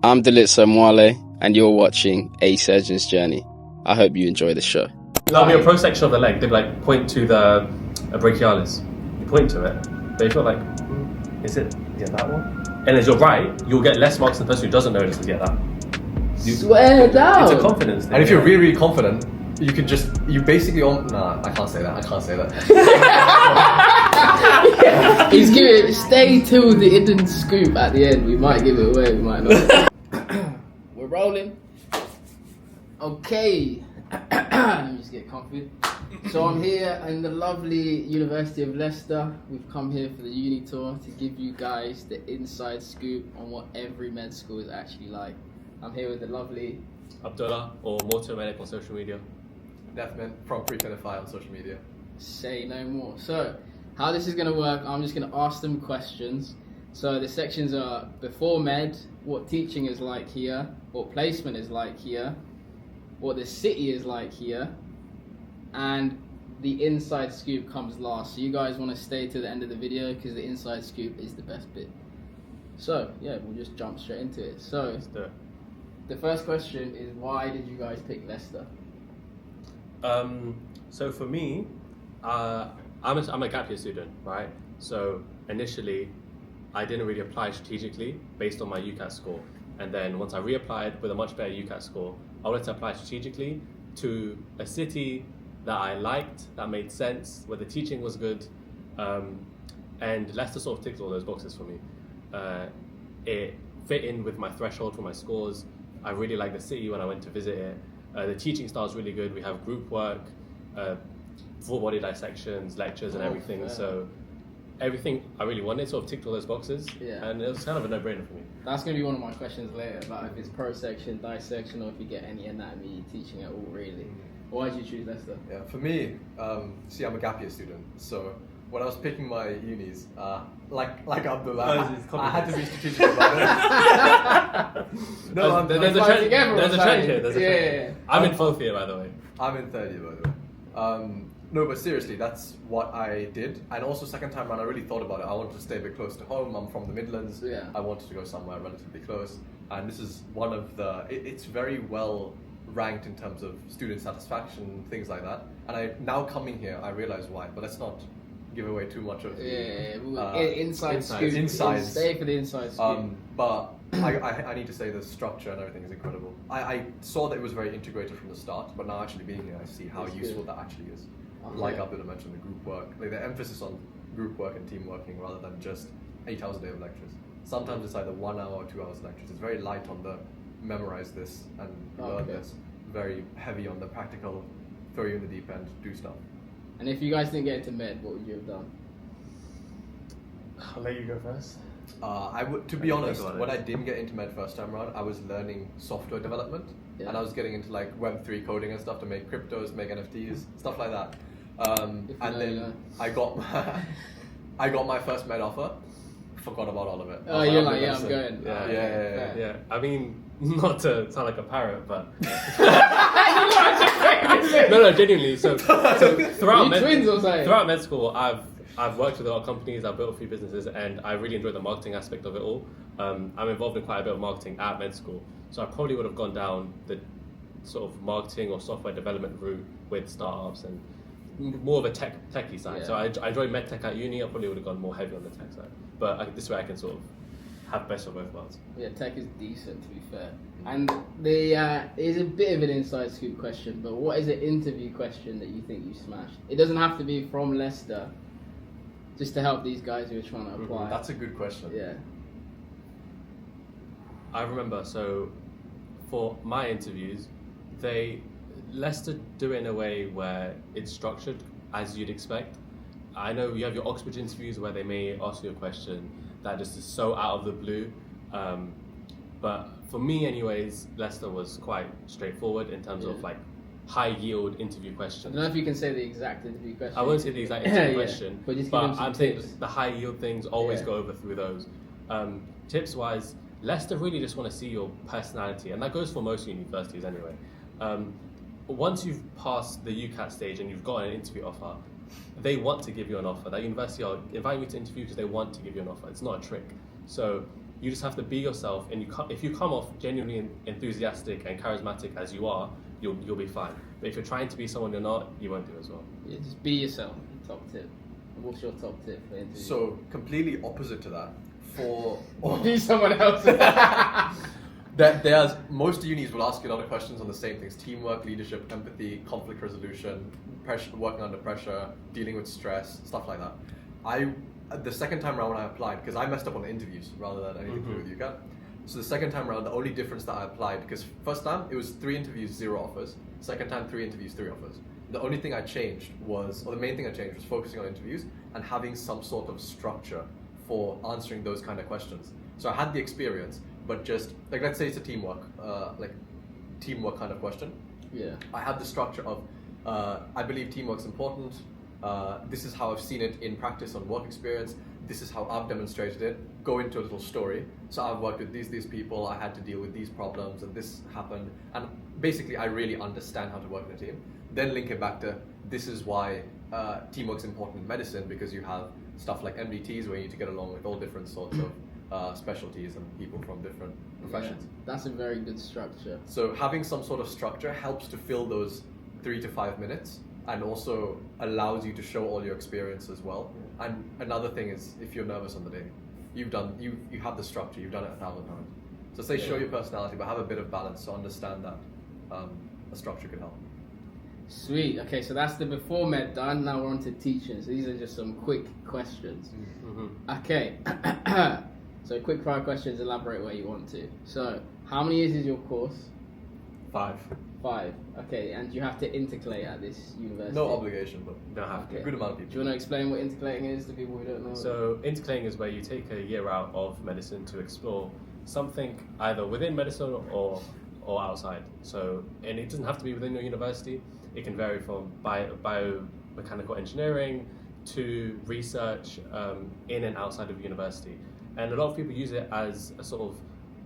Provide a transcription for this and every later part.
I'm Delitsa Mwale, and you're watching A Surgeon's Journey. I hope you enjoy the show. That'll be a pro section of the leg. They'd like point to the brachialis. You point to it, but you feel like, is it that one? And as you're right, you'll get less marks than the person who doesn't notice that. Swear down. It's a confidence thing. And if you're really, really confident, you basically nah, I can't say that. He's giving stay till the hidden scoop at the end. We might give it away, we might not. We're rolling. Okay. Let me just get comfy. So I'm here in the lovely University of Leicester. We've come here for the uni tour to give you guys the inside scoop on what every med school is actually like. I'm here with the lovely Abdullah or Moto Medic on social media. Definitely from Preclinify on social media. Say no more. So, how this is going to work, I'm just going to ask them questions. So the sections are before med, what teaching is like here, what placement is like here, what the city is like here, and the inside scoop comes last. So you guys want to stay to the end of the video because the inside scoop is the best bit. So, yeah, we'll just jump straight into it. So, Let's do it. The first question is, why did you guys pick Leicester? So for me, I'm a gap year student, right? So initially, I didn't really apply strategically based on my UCAT score. And then once I reapplied with a much better UCAT score, I wanted to apply strategically to a city that I liked, that made sense, where the teaching was good. And Leicester sort of ticked all those boxes for me. It fit in with my threshold for my scores. I really liked the city when I went to visit it. The teaching style is really good. We have group work, full body dissections, lectures and everything. Fair. So everything I really wanted sort of ticked all those boxes. Yeah. And it was kind of a no-brainer for me. That's going to be one of my questions later, about if it's pro section, dissection, or if you get any anatomy teaching at all, really. Why did you choose Leicester? Yeah, for me, see, I'm a gap year student, so when I was picking my unis, like Abdullah, I had to be strategic about it. No, there's a trend. There's a trend here. There's a trend. Yeah. I'm in 4th year, by the way. I'm in 3rd year, by the way. No, but seriously, that's what I did. And also, second time around, I really thought about it. I wanted to stay a bit close to home. I'm from the Midlands. Yeah. I wanted to go somewhere relatively close. And this is one of the... It's very well ranked in terms of student satisfaction, things like that. And now coming here, I realize why. But let's not give away too much of the... Inside scoop. Insides. Stay for the inside scoop. But I need to say the structure and everything is incredible. I saw that it was very integrated from the start, but now actually being here, I see how useful that actually is. Like Abdullah mentioned, the group work, like the emphasis on group work and team working rather than just 8 hours a day of lectures. Sometimes it's either 1 hour or 2 hours lectures. It's very light on the memorize this and learn this. Very heavy on the practical, throw you in the deep end, do stuff. And if you guys didn't get into med, what would you have done? I'll let you go first. I would, to be honest, when I didn't get into med first time around, I was learning software development, and I was getting into like Web3 coding and stuff to make cryptos, make NFTs, stuff like that. And then I got my first med offer. Forgot about all of it. Oh, you're like, I'm going. Yeah. I mean, not to sound like a parrot, but no, genuinely. So throughout med school, I've worked with a lot of companies, I've built a few businesses, and I really enjoy the marketing aspect of it all. I'm involved in quite a bit of marketing at med school, so I probably would have gone down the sort of marketing or software development route with startups and more of a techie side. Yeah. So I enjoyed medtech at uni. I probably would have gone more heavy on the tech side, but this way I can sort of have best of both worlds. Yeah, tech is decent, to be fair. And the is a bit of an inside scoop question, but what is an interview question that you think you smashed? It doesn't have to be from Leicester, just to help these guys who are trying to apply. That's a good question. Yeah. I remember, so for my interviews, Leicester do it in a way where it's structured as you'd expect. I know you have your Oxbridge interviews where they may ask you a question that just is so out of the blue. But for me anyways, Leicester was quite straightforward in terms of like high yield interview questions. I don't know if you can say the exact interview question. I won't say the exact interview question, but I'm saying the high yield things always go over through those. Tips wise, Leicester really just want to see your personality, and that goes for most universities anyway. Once you've passed the UCAT stage and you've got an interview offer, they want to give you an offer. That university are inviting you to interview because they want to give you an offer. It's not a trick. So You just have to be yourself, and if you come off genuinely enthusiastic and charismatic as you are, you'll be fine. But if you're trying to be someone you're not, you won't do as well. Yeah, just be yourself. Top tip. What's your top tip for interview? So completely opposite to that. Be someone else. There's most unis will ask you a lot of questions on the same things: teamwork, leadership, empathy, conflict resolution, pressure, working under pressure, dealing with stress, stuff like that. The second time around when I applied, because I messed up on the interviews rather than anything to do with UCAT. So the second time around, the only difference that I applied, because first time it was 3 interviews, 0 offers. Second time, 3 interviews, 3 offers. The only thing I changed was, or the main thing I changed was focusing on interviews and having some sort of structure for answering those kind of questions. So I had the experience, but just like, let's say it's a teamwork kind of question. Yeah. I had the structure of, I believe teamwork's important. This is how I've seen it in practice on work experience. This is how I've demonstrated it. Go into a little story. So I've worked with these people. I had to deal with these problems, and this happened. And basically, I really understand how to work in a team. Then link it back to, this is why teamwork's important in medicine, because you have stuff like MDTs where you need to get along with all different sorts of specialties and people from different professions. Yeah, that's a very good structure. So having some sort of structure helps to fill those 3 to 5 minutes, and also allows you to show all your experience as well. And another thing is, if you're nervous on the day, you have the structure, you've done it 1,000 times. So say show your personality, but have a bit of balance, so understand that a structure could help. Sweet. Okay, so that's the before med done. Now we're on to teaching. So these are just some quick questions. Okay. So quick fire questions, elaborate where you want to. So how many years is your course? 5. 5. Okay, and you have to intercalate at this university? No obligation, but Don't have to. a good amount of people. Do you want to explain what intercalating is to people who don't know? So intercalating is where you take a year out of medicine to explore something either within medicine or outside. So, and it doesn't have to be within your university. It can vary from biomechanical engineering to research in and outside of university. And a lot of people use it as a sort of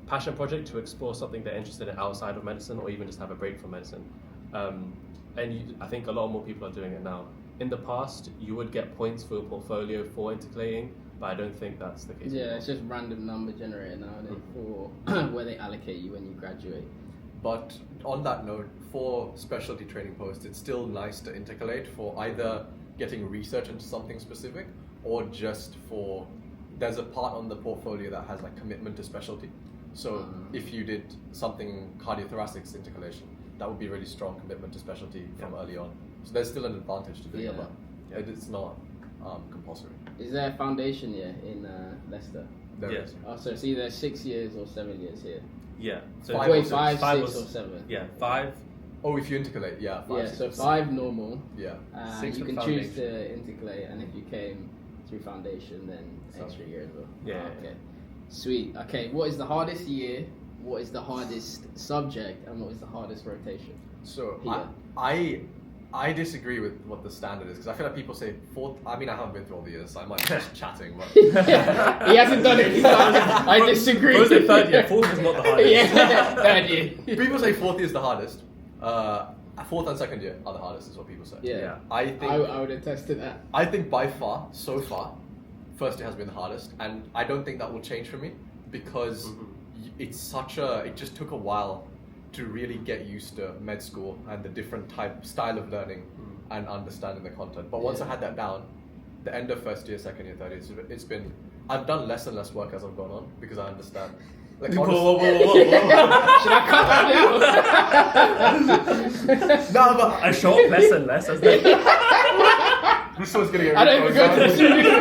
passion project to explore something they're interested in outside of medicine, or even just have a break from medicine. I think a lot more people are doing it now. In the past, you would get points for your portfolio for intercalating, but I don't think that's the case. Yeah, anymore. it's just random number generated nowadays for where they allocate you when you graduate. But on that note, for specialty training posts, it's still nice to intercalate for either getting research into something specific, or just for, there's a part on the portfolio that has like commitment to specialty. So if you did something cardiothoracics intercalation, that would be really strong commitment to specialty from early on. So there's still an advantage to doing that, but it's not compulsory. Is there a foundation year in Leicester? There Yes. is. Oh, so it's either 6 years or 7 years here. Yeah. So Five Wait, or six. 5, 5 6 was- or 7? Yeah, 5. Oh, if you intercalate, yeah. 5, Yeah, 6, so or 5 normal. Yeah. And 6 you with can choose foundation. to intercalate, and if you came through foundation, then extra year as well. Yeah, Oh, yeah. okay. Sweet. Okay, what is the hardest year? What is the hardest subject? And what is the hardest rotation? So Here. I disagree with what the standard is, because I feel like people say fourth. I mean, I haven't been through all the years, so I might be just chatting. But He hasn't done it. He's like, I disagree. What was it, 3rd year? 4th is not the hardest. Yeah, 3rd year. people say fourth year is the hardest. Fourth and second year are the hardest, is what people say. Yeah. I think I would attest to that. I think by far, so far, first year has been the hardest, and I don't think that will change for me, because it's it just took a while to really get used to med school and the different style of learning and understanding the content. But once I had that down, the end of first year, second year, third year, it's been, I've done less and less work as I've gone on, because I understand. Like, Whoa, honestly- whoa, whoa, whoa, whoa. Should I cut that out? No, but I show up less and less as they... this one's gonna get I don't even go to the studio.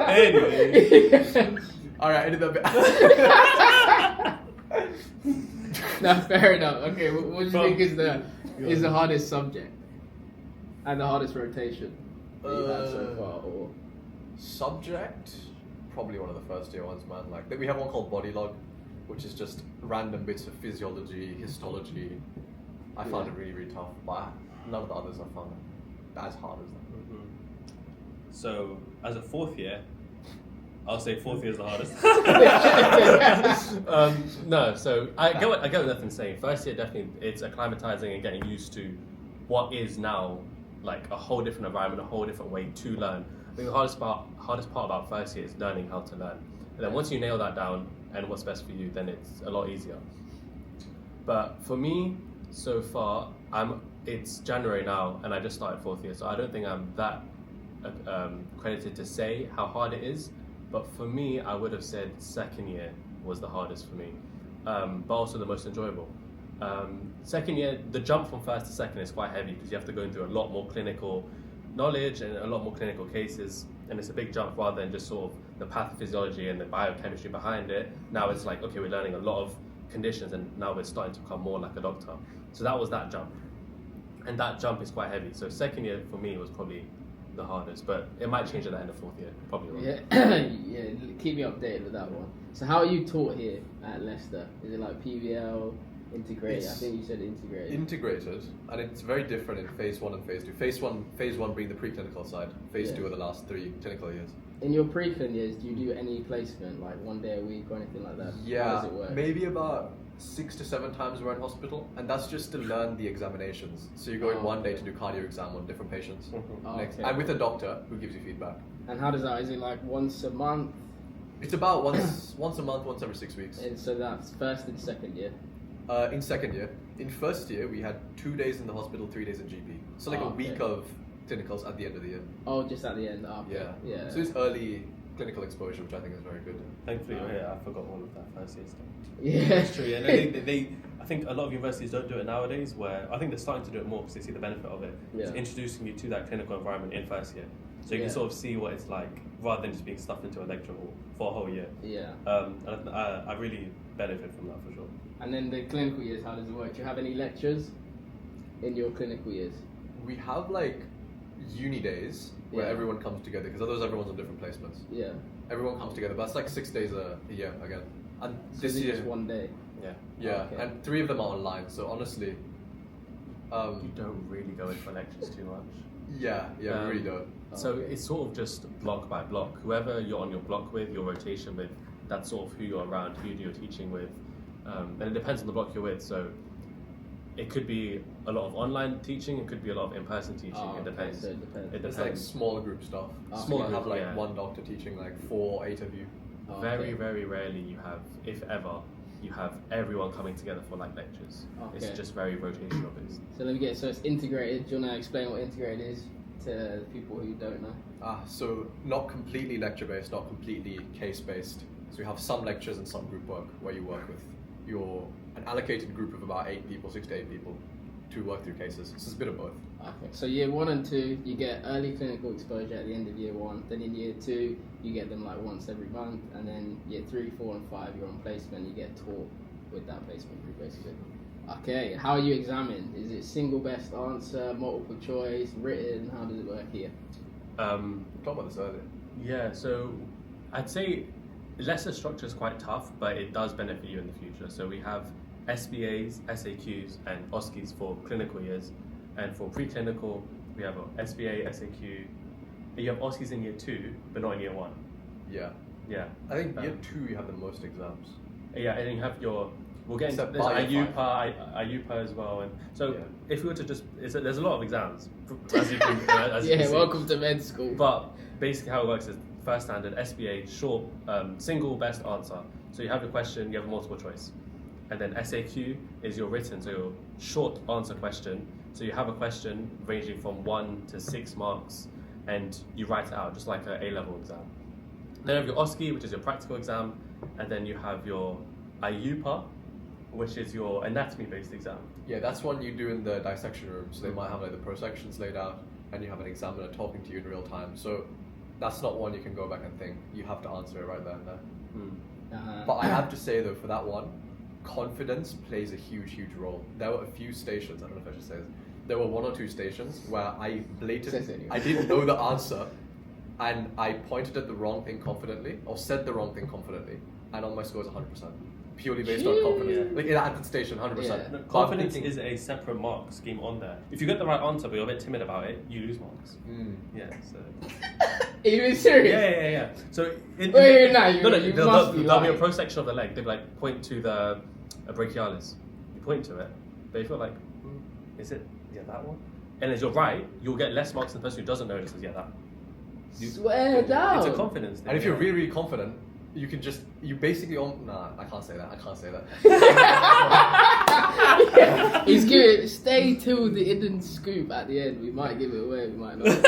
Anyway. Alright, edit that bit. No, fair enough. Okay, what do you think is the hardest subject and the hardest rotation that you've had so far? Or Subject, probably one of the first year ones, man. Like, we have one called body log, which is just random bits of physiology, histology. I found it really, really tough, but none of the others I found as hard as that. So, as a 4th year, I'll say 4th year is the hardest. No, so I get what Nathan's saying. First year, definitely, it's acclimatizing and getting used to what is now like a whole different environment, a whole different way to learn. I think the hardest part about first year is learning how to learn. And then once you nail that down and what's best for you, then it's a lot easier. But for me, so far, it's January now, and I just started 4th year, so I don't think I'm that credited to say how hard it is. But for me, I would have said 2nd year was the hardest for me, but also the most enjoyable. 2nd year, the jump from 1st to 2nd is quite heavy because you have to go through a lot more clinical knowledge and a lot more clinical cases, and it's a big jump rather than just sort of the pathophysiology and the biochemistry behind it. Now it's like, okay, we're learning a lot of conditions and now we're starting to become more like a doctor. So that was that jump, and that jump is quite heavy. So 2nd year for me was probably the hardest, but it might change at the end of 4th year, probably wrong. Yeah, keep me updated with that one. So how are you taught here at Leicester? Is it like PVL, integrated? I think you said integrated. Integrated, and it's very different in phase 1 and phase 2. Phase one being the preclinical side, phase 2 are the last 3 clinical years. In your pre-clin years, do you do any placement, like 1 day a week or anything like that? Yeah, how does it work? maybe about 6 to 7 times we're in hospital, and that's just to learn the examinations. So you go in 1 day to do cardio exam on different patients, Okay. and with a doctor who gives you feedback. And how does that? Is it like once a month? It's about once a month, once every 6 weeks. And so that's 1st and 2nd year. In 2nd year. In 1st year, we had 2 days in the hospital, 3 days in GP. So like a week of clinicals at the end of the year. Oh, just at the end. Oh, okay. Yeah. So it's early clinical exposure, which I think is very good. Thankfully you're here, I forgot all of that 1st year stuff. Yeah. That's true, yeah. No, they, I think a lot of universities don't do it nowadays, where I think they're starting to do it more because they see the benefit of it. Yeah. It's introducing you to that clinical environment in 1st year. So you can sort of see what it's like, rather than just being stuffed into a lecture hall for a whole year. Yeah. And I really benefit from that for sure. And then the clinical years, how does it work? Do you have any lectures in your clinical years? We have like uni days where Yeah. everyone comes together, because otherwise everyone's on different placements. Yeah. Everyone comes together, but that's like 6 days a year again. And So this is it year, just 1 day? yeah, Okay. and 3 of them are online. So honestly, You don't really go in for lectures too much. yeah, we really don't. So Okay. it's sort of just block by block. Whoever you're on your block with, your rotation with, that's sort of who you're around, who you're teaching with. And it depends on the block you're with. So it could be a lot of online teaching, it could be a lot of in-person teaching. Oh, It okay, depends. so it depends. It It's like depends. small group stuff. Small You might have group, like yeah. 1 doctor teaching like 4, 8 of you. Oh, Very, okay. very rarely you have, if ever, you have everyone coming together for like lectures. Okay. It's just very rotational based. So let me get, so it's integrated. Do you want to explain what integrated is to people who don't know? So not completely lecture based, not completely case based. So you have some lectures and some group work where you work with an allocated group of about 8 people, 6 to 8 people, to work through cases. So it's a bit of both. Okay, so year 1 and 2, you get early clinical exposure at the end of year 1. Then in year 2, you get them like once every month. And then year 3, 4, and 5, you're on placement. You get taught with that placement group, basically. Okay, how are you examined? Is it single best answer, multiple choice, written? How does it work here? We talked about this earlier. Yeah, so I'd say Leicester structure is quite tough, but it does benefit you in the future. So we have SBAs, SAQs, and OSCEs for clinical years. And for preclinical, we have a SBA, SAQ. You have OSCEs in year 2, but not in year 1. Yeah. Yeah. I think year 2 you have the most exams. Yeah, and you have we'll get into Except this bio IUPA as well. And so Yeah. if we were to just, there's a lot of exams, as you can, as you Yeah, can see. welcome to med school. But basically how it works is first standard, SBA, short, single best answer. So you have a question, you have a multiple choice. And then SAQ is your written, so your short answer question. So you have a question ranging from 1 to 6 marks, and you write it out, just like an A-level exam. Then you have your OSCE, which is your practical exam, and then you have your IUPA, which is your anatomy-based exam. Yeah, that's one you do in the dissection room. So they might have like the prosections laid out, and you have an examiner talking to you in real time. So that's not one you can go back and think. You have to answer it right there and there. But I have to say though, for that one, confidence plays a huge role. There were a few stations, I don't know if I should say this, there were 1 or 2 stations where I I didn't know the answer, and I pointed at the wrong thing confidently, or said the wrong thing confidently, and on my score is 100%. Purely based on confidence. Yeah. Like at that station, 100%. Yeah. No, But confidence I'm thinking- is a separate mark scheme on there. If you get the right answer, but you're a bit timid about it, you lose marks. Yeah, so... Are you being serious? Yeah. So Wait, there'll you be must be a lying. prosection of the leg. They'll be like point to the brachialis. You point to it, but you feel like, is it that one? And as you're right, you'll get less marks than the person who doesn't know and says that. Swear down. It's a confidence thing. And if you're yeah. really confident, you can just basically nah, I can't say that. He's good. Stay till the hidden scoop at the end. We might give it away, we might not.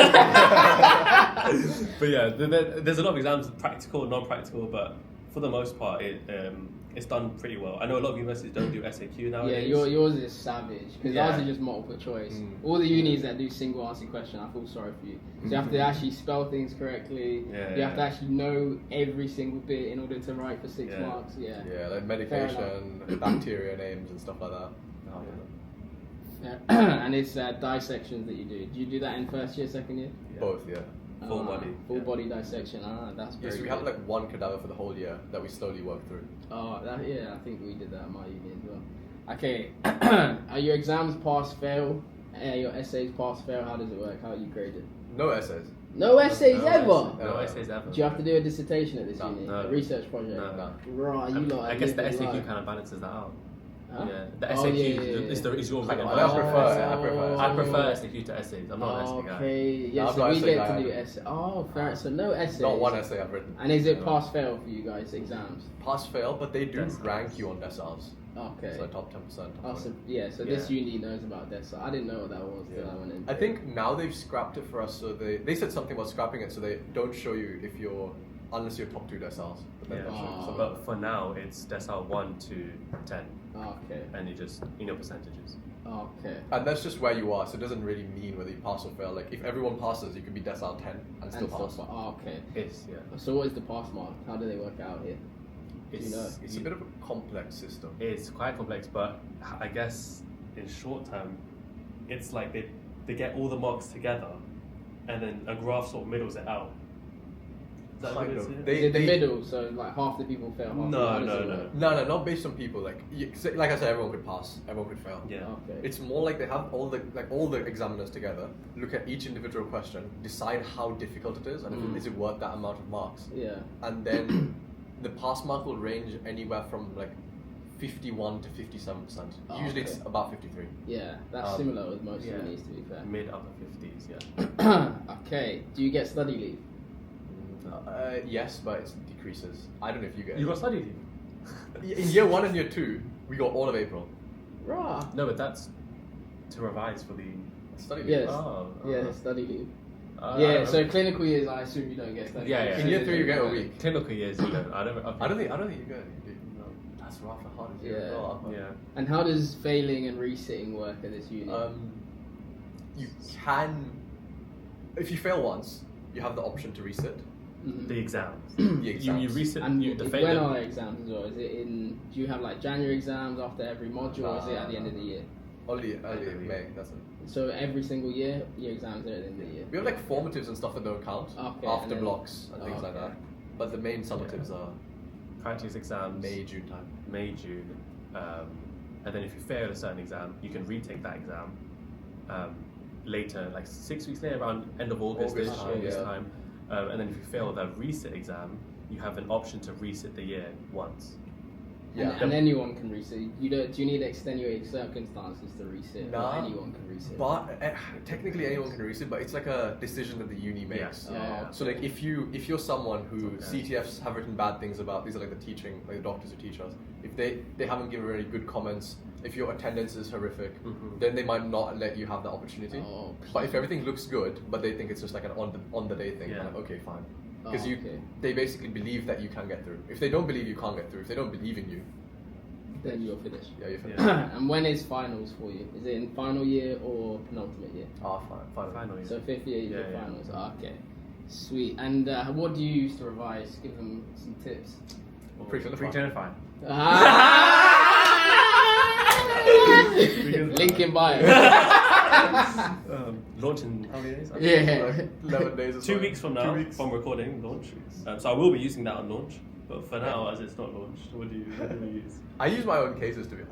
But yeah, there's a lot of exams, practical, non-practical, but for the most part, it's done pretty well. I know a lot of universities don't do SAQ nowadays. Yeah, yours is savage because ours is just multiple choice. All the unis that do single answer question, I feel sorry for you. So you have to actually spell things correctly. You have to actually know every single bit in order to write for 6 marks. Yeah, like medication, bacteria names and stuff like that. And it's dissections that you do. Do you do that in first year, second year? Both, yeah. Full body. Full body dissection. That's very so we have like one cadaver for the whole year that we slowly work through. Oh, I think we did that at my uni as well. Okay, are your exams pass fail? Your essays pass fail? How does it work? How are you graded? No essays. No essays ever? No essays ever. Do you have to do a dissertation at this uni? No. A research project? No. Right, you lot. I guess the SAQ kind of balances that out. Huh? Yeah, the SAQ is your big advantage. I prefer SAQ to essays. I'm not an essay guy. Okay, yeah, I'm so not we essay get guy to do either. essay. Oh, fair. So no essays. Not one essay I've written. And is it pass fail for you guys exams? Pass fail, but they do Deciles. rank you on deciles. Okay. So top 10%. Oh, so this uni knows about that. So I didn't know what that was till I went in. I think now they've scrapped it for us. So they said something about scrapping it, so they don't show you unless you're top 2 deciles. But then they'll show you. But for now, it's decile 1 to 10. Okay. And you just percentages. Okay. And that's just where you are, so it doesn't really mean whether you pass or fail. Like if everyone passes, you can be decile 10 and still pass. Okay. Yeah. So what is the pass mark? How do they work out here? It's a bit of a complex system. It's quite complex, but I guess in short term, it's like they get all the marks together, and then a graph sort of middles it out. Is that Kind what of. it's The middle, so like half the people fail. Half No. No, not based on people. Like I said, everyone could pass, everyone could fail. Yeah. Okay. It's more like they have all the examiners together, look at each individual question, decide how difficult it is, and if is it worth that amount of marks. Yeah. And then the pass mark will range anywhere from like 51 to 57%. Usually it's about 53. Yeah, that's similar with most unis, to be fair. Mid upper 50s, yeah. Okay. Do you get study leave? Yes, but it decreases. I don't know if you get it. You got study leave? In year 1 and year 2, we got all of April. Rah. No, but that's to revise for the Study leave. Yes. Oh. Study leave. I So don't- clinical years, I assume you don't get study Yeah, leave. yeah. In year 3, you get a week. clinical years, you don't. I don't think. I don't think you get it. No. That's rough and hard. Yeah. Yeah. And how does failing and resitting work at this uni? You can, if you fail once, you have the option to resit. The exams. The exams. You reset. And You when are exams as well? Is it in? Do you have like January exams after every module, or is it at the end of the year? Early May, that's it. So every single year, your exams are at the end of the year. We have like formatives and stuff that don't count Okay, after and then- blocks and things like okay. that. But the main summatives are practice exams. May, June time. May, June, and then if you fail a certain exam, you can retake that exam later, like 6 weeks later, around end of August time. And then if you fail the resit exam, you have an option to resit the year once. Yeah. And anyone can resit. Do you need extenuating circumstances to resit? Nah, Or anyone can resit. But technically anyone can resit, but it's like a decision that the uni makes. Yeah. So like if you're someone who CTFs have written bad things about, these are like the teaching, like the doctors who teach us. If they haven't given any good comments, if your attendance is horrific, then they might not let you have the opportunity. But if everything looks good, but they think it's just like an on the day thing, like, okay, fine. Because they basically believe that you can get through. If they don't believe you can't get through, if they don't believe in you, then you're finished. Yeah, you're finished. And when is finals for you? Is it in final year or penultimate year? Final year. So 5th year, you do finals. Okay, sweet. And what do you use to revise? Give them some tips. Preclinify. Link in bio. Launch in how many days? Yeah. 11 days or so. 2 weeks from now, from recording, launch. So I will be using that on launch. But for now, as it's not launched, what do you use? I use my own cases to be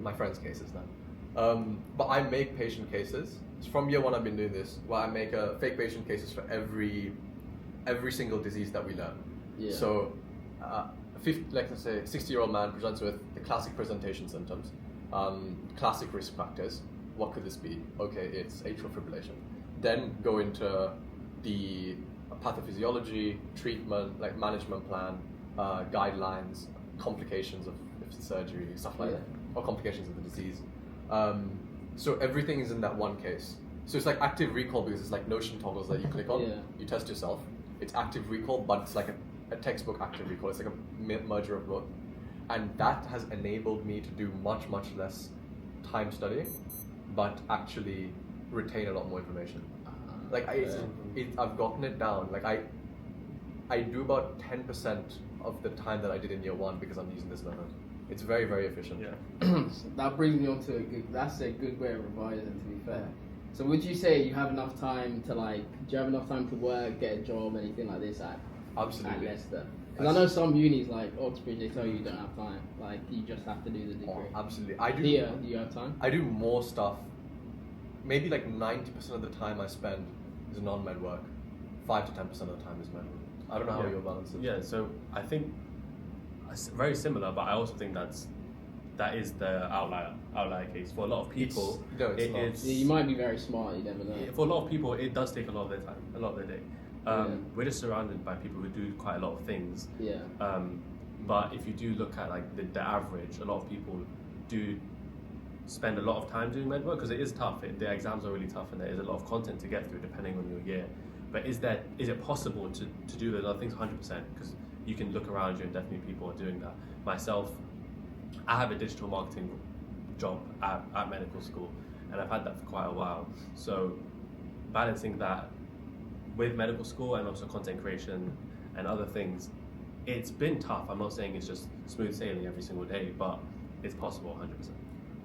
my friends' cases now. But I make patient cases. From year 1, I've been doing this, where I make fake patient cases for every single disease that we learn. Yeah. So, let's say, 60-year-old man presents with the classic presentation symptoms, classic risk factors. What could this be? Okay, it's atrial fibrillation. Then go into the pathophysiology, treatment, like management plan, guidelines, complications of surgery, stuff like that, or complications of the disease. So everything is in that one case. So it's like active recall because it's like Notion toggles that you click on, you test yourself. It's active recall, but it's like a textbook active recall. It's like a merger of both. And that has enabled me to do much, much less time studying, but actually retain a lot more information. Like I've gotten it down. Like I do about 10% of the time that I did in year one because I'm using this method. It's very, very efficient. So that brings me on to that's a good way of revising, to be fair. So would you say you have enough time to do you have enough time to work, get a job, anything like this at Leicester? Because I know some unis like Oxbridge, they tell you don't have time. Like you just have to do the degree. Absolutely. I do. Here, do you have time? I do more stuff. Maybe like 90% of the time I spend is non-med work. 5 to 10% of the time is med work. I don't know how your balance is. Yeah, so I think it's very similar, but I also think that is the outlier case. For a lot of people, it's not. Yeah, you might be very smart, you never know. For a lot of people, it does take a lot of their time, a lot of their day. We're just surrounded by people who do quite a lot of things. But if you do look at like the average, a lot of people do spend a lot of time doing med work because it is tough. The exams are really tough, and there is a lot of content to get through depending on your year. But is it possible to do those other things 100%? Because you can look around you and definitely people are doing that. Myself, I have a digital marketing job at medical school, and I've had that for quite a while. So balancing that with medical school and also content creation and other things, it's been tough. I'm not saying it's just smooth sailing every single day, but it's possible 100%.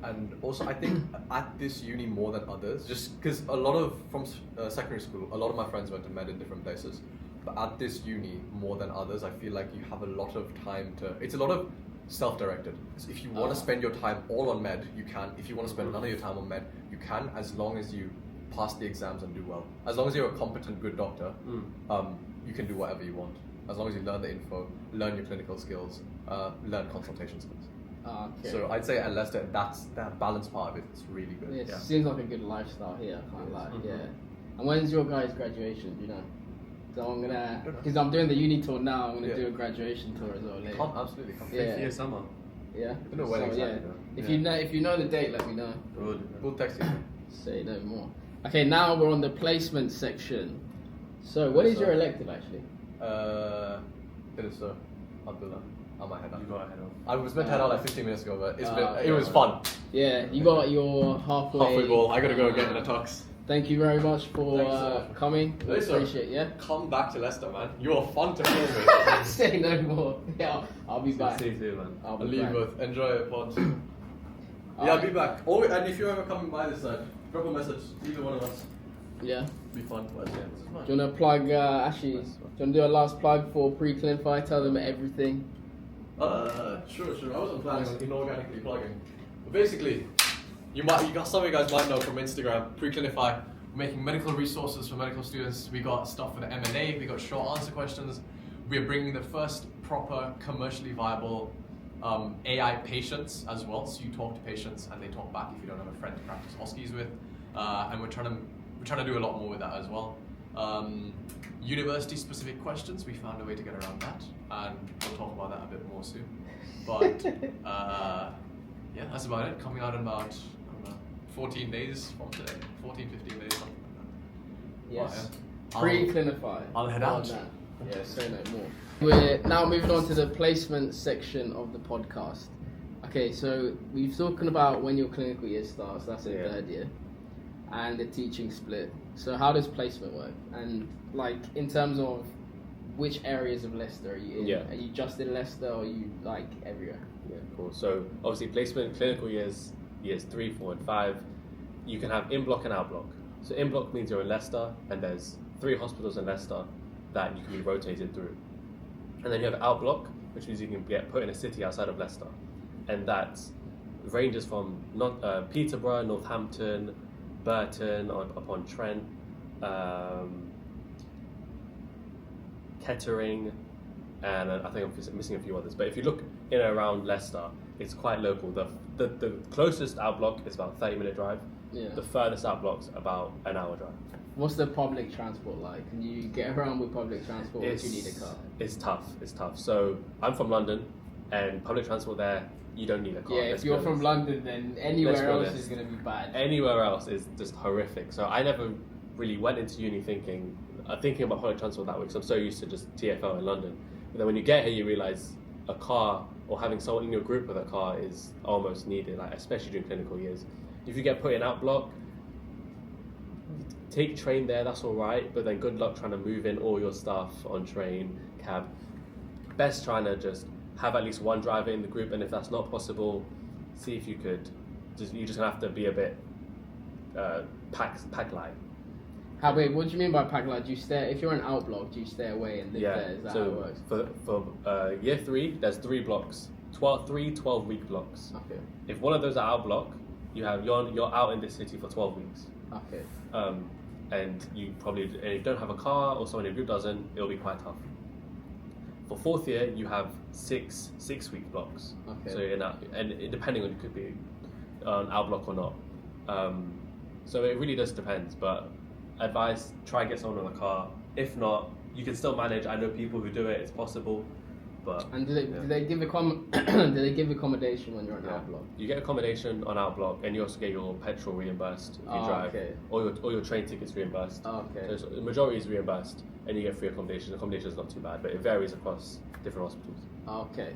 And also, I think at this uni more than others, just because from secondary school, a lot of my friends went to med in different places. But at this uni more than others, I feel like you have a lot of time it's a lot of self-directed. So if you want to spend your time all on med, you can. If you want to spend none of your time on med, you can, as long as you pass the exams and do well. As long as you're a competent, good doctor, you can do whatever you want. As long as you learn the info, learn your clinical skills, learn consultation skills. Okay. So I'd say at Leicester, that balance part of it is really good. It seems like a good lifestyle here. I can't lie. And when's your guys' graduation? Do you know? So because I'm doing the uni tour now, I'm gonna do a graduation tour as well later. Absolutely. Come Fifth year summer. Yeah. I don't know when exactly. If you know the date, let me know. We'll text you. Say no more. Okay, now we're on the placement section. So, what is your elective actually? It is Abdullah. I might head out. You got ahead of. I was meant to head out like 15 minutes ago, but it was fun. Yeah, you got your halfway ball. I gotta go get in a tux. Thank you very much for coming. Appreciate it. Come back to Leicester, man. You are fun to film with. Say no more. Yeah, I'll be back. See you too, man. I'll leave back. both. Enjoy it, pod. I'll be back. And if you're ever coming by this side, drop a message. Either one of us. Yeah. Be fun. Do you want to plug, do you want to do a last plug for Preclinify? Tell them everything. Sure. I wasn't planning on inorganically plugging. But basically, some of you guys might know from Instagram, Preclinify, making medical resources for medical students. We got stuff for the M&A, we got short answer questions. We are bringing the first proper commercially viable AI patients as well. So you talk to patients and they talk back if you don't have a friend to practice OSCEs with. And we're trying to do a lot more with that as well. University specific questions, we found a way to get around that, and we'll talk about that a bit more soon. But yeah, that's about it. Coming out in about 14 days from today, 15 days, something like that. Yes. But, Preclinify. I'll head out. Yeah, say no more. We're now moving on to the placement section of the podcast. Okay, so we've talking about when your clinical year starts, that's in third year, and the teaching split. So how does placement work? And like in terms of which areas of Leicester are you in? Yeah. Are you just in Leicester or are you like everywhere? Yeah, cool. So obviously placement, clinical years 3, 4 and 5, you can have in-block and out-block. So in-block means you're in Leicester and there's 3 hospitals in Leicester that you can be rotated through. And then you have out-block, which means you can get put in a city outside of Leicester. And that ranges from Peterborough, Northampton, Burton upon Trent, Kettering, and I think I'm missing a few others. But if you look in and around Leicester, it's quite local. The closest outblock is about a 30-minute drive. Yeah. The furthest outblock's about an hour drive. What's the public transport like? Can you get around with public transport, or do you need a car? It's tough. So I'm from London, and public transport there, you don't need a car. Yeah, if you're from London, then anywhere else is going to be bad. Anywhere else is just horrific. So I never really went into uni thinking about public transport that way, because I'm so used to just TFL in London. But then when you get here, you realise a car or having someone in your group with a car is almost needed, like especially during clinical years. If you get put in outblock, take train there, that's all right, but then good luck trying to move in all your stuff on train, cab. Best trying to just have at least one driver in the group, and if that's not possible, see if you could. You're just gonna have to be a bit pack light. Wait, what do you mean by pack light? Do you stay, if you're in outblock, do you stay away and live there? Is that how it works? For year 3, there's 3 blocks, 12-week blocks. Okay. If one of those are outblock, you're out in this city for 12 weeks. Okay. And you don't have a car, or someone in your group doesn't, it'll be quite tough. For 4th year, you have 6-week blocks. Okay. So depending on, it could be outblock or not. So it really just depends. But advice: try and get someone on a car. If not, you can still manage. I know people who do it. It's possible. But do they give accommodation when you're on outblock? You get accommodation on outblock, and you also get your petrol reimbursed if you drive, okay. or your train tickets reimbursed. Okay. So the majority is reimbursed, and you get free accommodation. Accommodation is not too bad, but it varies across different hospitals. Okay,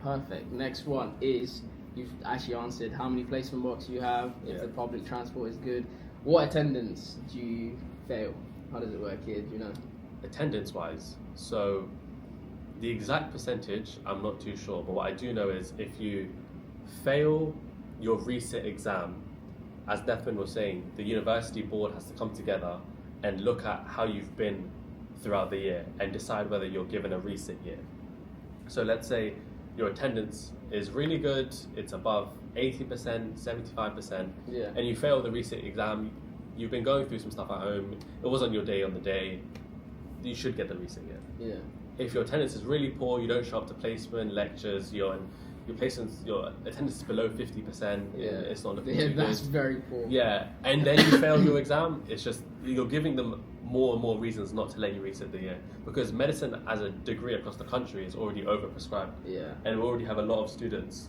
perfect. Next one is, you've actually answered how many placement blocks you have, if the public transport is good. What attendance do you fail? How does it work here? Do you know? Attendance-wise, so the exact percentage, I'm not too sure, but what I do know is if you fail your resit exam, as Defman was saying, the university board has to come together and look at how you've been throughout the year and decide whether you're given a resit year. So let's say your attendance is really good, it's above 80%, 75%, and you fail the resit exam, you've been going through some stuff at home, it wasn't your day on the day, you should get the resit year. Yeah. If your attendance is really poor, you don't show up to placement, lectures, your attendance is below 50%, it's not looking too good. That's very poor. Yeah, and then you fail your exam, it's just, you're giving them more and more reasons not to let you resit the year. Because medicine as a degree across the country is already overprescribed. Yeah. And we already have a lot of students.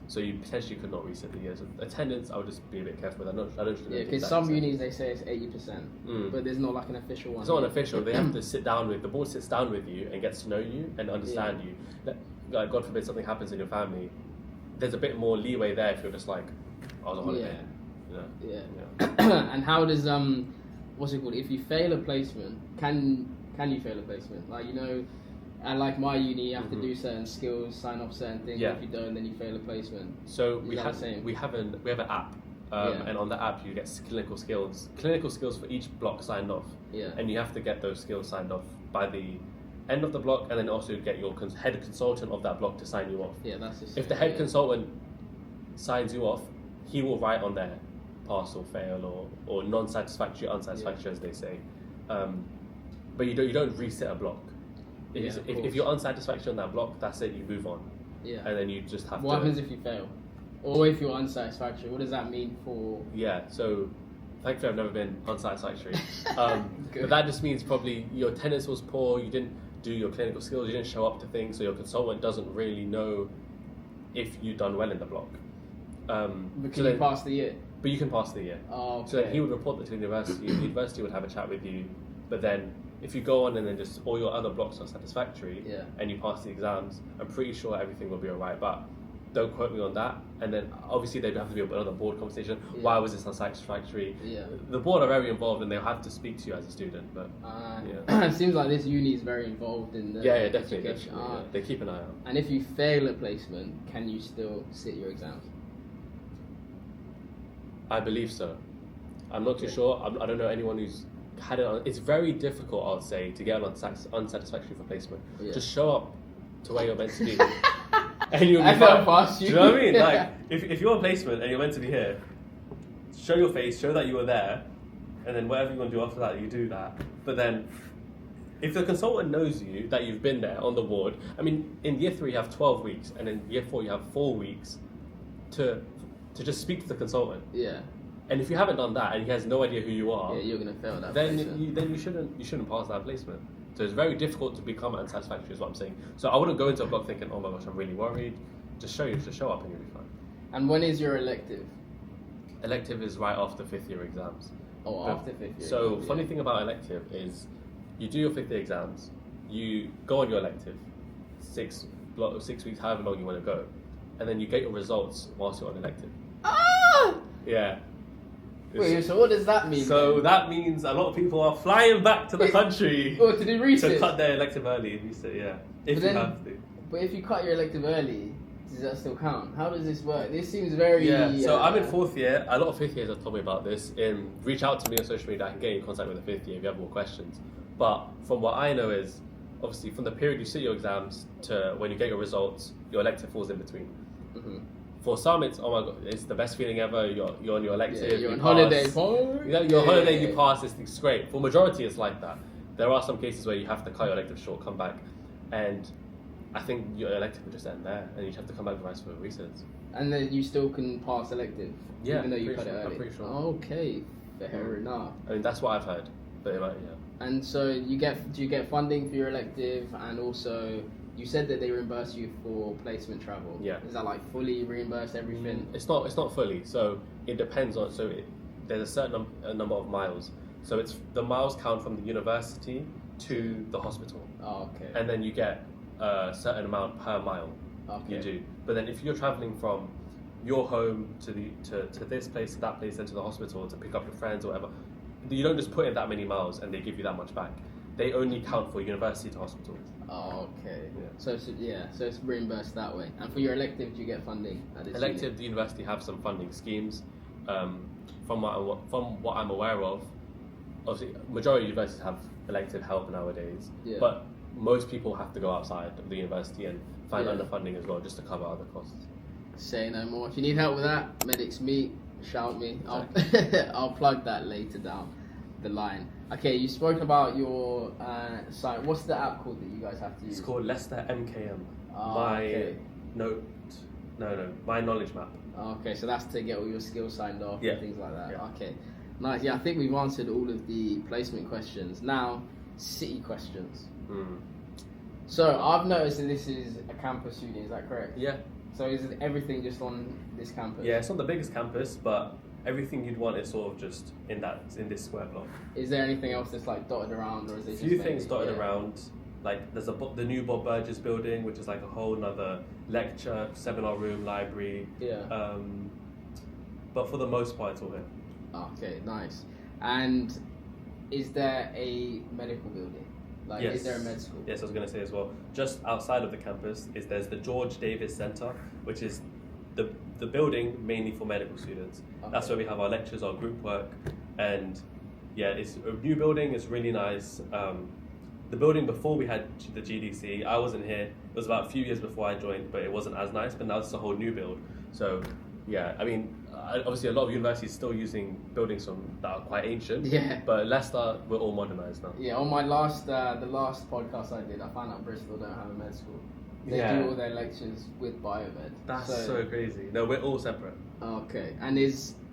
So you potentially could not resit the year. So attendance, I would just be a bit careful with. I don't. Yeah, because some unis they say it's 80%, but there's not like an official one. It's not an official. They have to the board sits down with you and gets to know you and understand you. Like, God forbid something happens in your family, there's a bit more leeway there if you're just like, I was on holiday. Yeah. And how does what's it called? If you fail a placement, can you fail a placement? Like, you know. And like my uni, you have to do certain skills, sign off certain things. Yeah. If you don't, then you fail a placement. So we have an app, and on the app you get clinical skills for each block signed off. Yeah. And you have to get those skills signed off by the end of the block, and then also get your head consultant of that block to sign you off. Yeah, that's just. If the head consultant signs you off, he will write on there pass or fail or non-satisfactory, unsatisfactory as they say. But you don't reset a block. If you're unsatisfactory on that block, that's it, you move on. Yeah. And then you just have What happens if you fail? Or if you're unsatisfactory, what does that mean for... Yeah, so thankfully I've never been unsatisfactory. But that just means probably your attendance was poor, you didn't do your clinical skills, you didn't show up to things, so your consultant doesn't really know if you've done well in the block. But can you pass the year? But you can pass the year. Oh, okay. So then he would report that to the university, the university would have a chat with you, but then if you go on and then just all your other blocks are satisfactory and you pass the exams, I'm pretty sure everything will be alright, but don't quote me on that. And then obviously there'd have to be another board conversation. Why was this unsatisfactory? The board are very involved and they'll have to speak to you as a student. But it seems like this uni is very involved in the definitely. They keep an eye out. And if you fail a placement, can you still sit your exams? I believe so. I'm not too sure. I don't know anyone who's had it on. It's very difficult, I would say, to get unsatisfactory for placement. Just show up to where you're meant to be, and you'll be fine. Do you know what I mean? Like, if you're on placement and you're meant to be here, show your face, show that you were there, and then whatever you want to do after that, you do that. But then, if the consultant knows you that you've been there on the ward, I mean, in year 3 you have 12 weeks, and in year 4 you have 4 weeks to just speak to the consultant. Yeah. And if you haven't done that and he has no idea who you are, Yeah, you're gonna fail that. then placement. you shouldn't pass that placement. So it's very difficult to become unsatisfactory, is what I'm saying. So I wouldn't go into a block thinking, oh my gosh, I'm really worried. Just show up and you'll be fine. And when is your elective? Elective is right after 5th year exams. Oh, after 5th year. So exams, funny thing about elective is you do your 5th year exams, you go on your elective, 6 weeks, however long you want to go, and then you get your results whilst you're on elective. Ah! Yeah. Wait, so what does that mean? So that means a lot of people are flying back to the country Oh, to do research. to cut their elective early in research, yeah. If But you then- have to. But if you cut your elective early, does that still count? How does this work? This seems very. Yeah, so I'm in 4th year. A lot of 5th years have told me about this. Reach out to me on social media. I can get in contact with the 5th year if you have more questions. But from what I know is, obviously, from the period you sit your exams to when you get your results, your elective falls in between. Mhm. For some, it's oh my god, it's the best feeling ever. You're on your elective. Yeah, you're you on pass. holiday. You're on holiday. You pass. It's great. For majority, it's like that. There are some cases where you have to cut your elective short, come back, and I think your elective will just end there, and you have to come back for research. And then you still can pass elective, Yeah, even though you pretty cut it sure, I'm early. pretty sure. Okay, fair enough. I mean, that's what I've heard. But yeah. And so do you get funding for your elective, and also you said that they reimburse you for placement travel. Yeah. Is that like fully reimbursed everything? It's not fully. So it depends on. There's a certain number of miles. So it's the miles count from the university to the hospital, Oh, okay. and then you get a certain amount per mile. Okay. You do. But then if you're traveling from your home to this place, to that place, and to the hospital to pick up your friends or whatever, you don't just put in that many miles and they give you that much back. They only count for university to hospital. Oh, okay. Yeah. So it's reimbursed that way. And for your elective, do you get funding at this Elective, unit? the university have some funding schemes. From what I'm aware of, obviously, majority of universities have elective help nowadays. Yeah. But most people have to go outside of the university and find Yeah. underfunding as well, just to cover other costs. Say no more. If you need help with that, Medics Meet, shout me. I'll plug that later down the line. Okay, you spoke about your site. What's the app called that you guys have to use? It's called Leicester MKM. Okay. My knowledge map. Okay, so that's to get all your skills signed off Yeah. and things like that. Yeah. Okay, nice. Yeah, I think we've answered all of the placement questions. Now, city questions. So I've noticed that this is a campus uni. Is that correct? Yeah. So is everything just on this campus? Yeah, it's not the biggest campus, but everything you'd want is sort of just in this square block. Is there anything else that's like dotted around, or is it A few just things mainly- dotted yeah. around. Like there's the new Bob Burgess building, which is like a whole nother lecture, seminar room, library. Yeah. But for the most part, it's all here. Okay, nice. And is there a medical building? Like, Yes. is there a med school? Yes, I was going to say as well. Just outside of the campus there's the George Davis Centre, which is the building mainly for medical students. That's Okay. where we have our lectures, our group work, and yeah, it's a new building. It's really nice. The building before we had the GDC, I wasn't here. It was about a few years before I joined, but it wasn't as nice. But now it's a whole new build. So yeah, I mean, obviously a lot of universities still using buildings that are quite ancient. Yeah. But Leicester, we're all modernised now. Yeah, on my the last podcast I did, I found out Bristol don't have a med school. They Yeah. do all their lectures with biomed. That's so crazy. No, we're all separate. Okay, and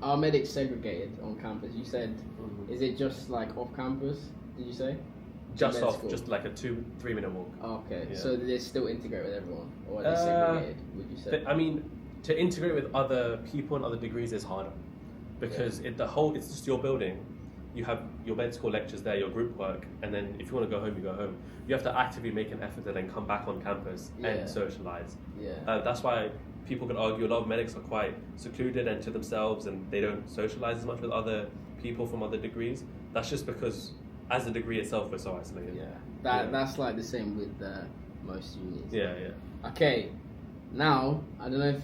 are medics segregated on campus? You said, Mhm. is it just like off campus? Did you say? Just Med off, school. just like a 2-3 minute walk. Okay, Yeah. so they still integrate with everyone, or are they Uh, segregated? Would you say? I mean, to integrate with other people and other degrees is harder because it's just your building. You have your med school lectures there, your group work, and then if you want to go home, you go home. You have to actively make an effort to then come back on campus Yeah. and socialise. Yeah. That's why people can argue a lot of medics are quite secluded and to themselves, and they don't socialise as much with other people from other degrees. That's just because, as a degree itself, we're so isolated. Yeah, Yeah. that's like the same with most unis. Yeah. Okay, now I don't know if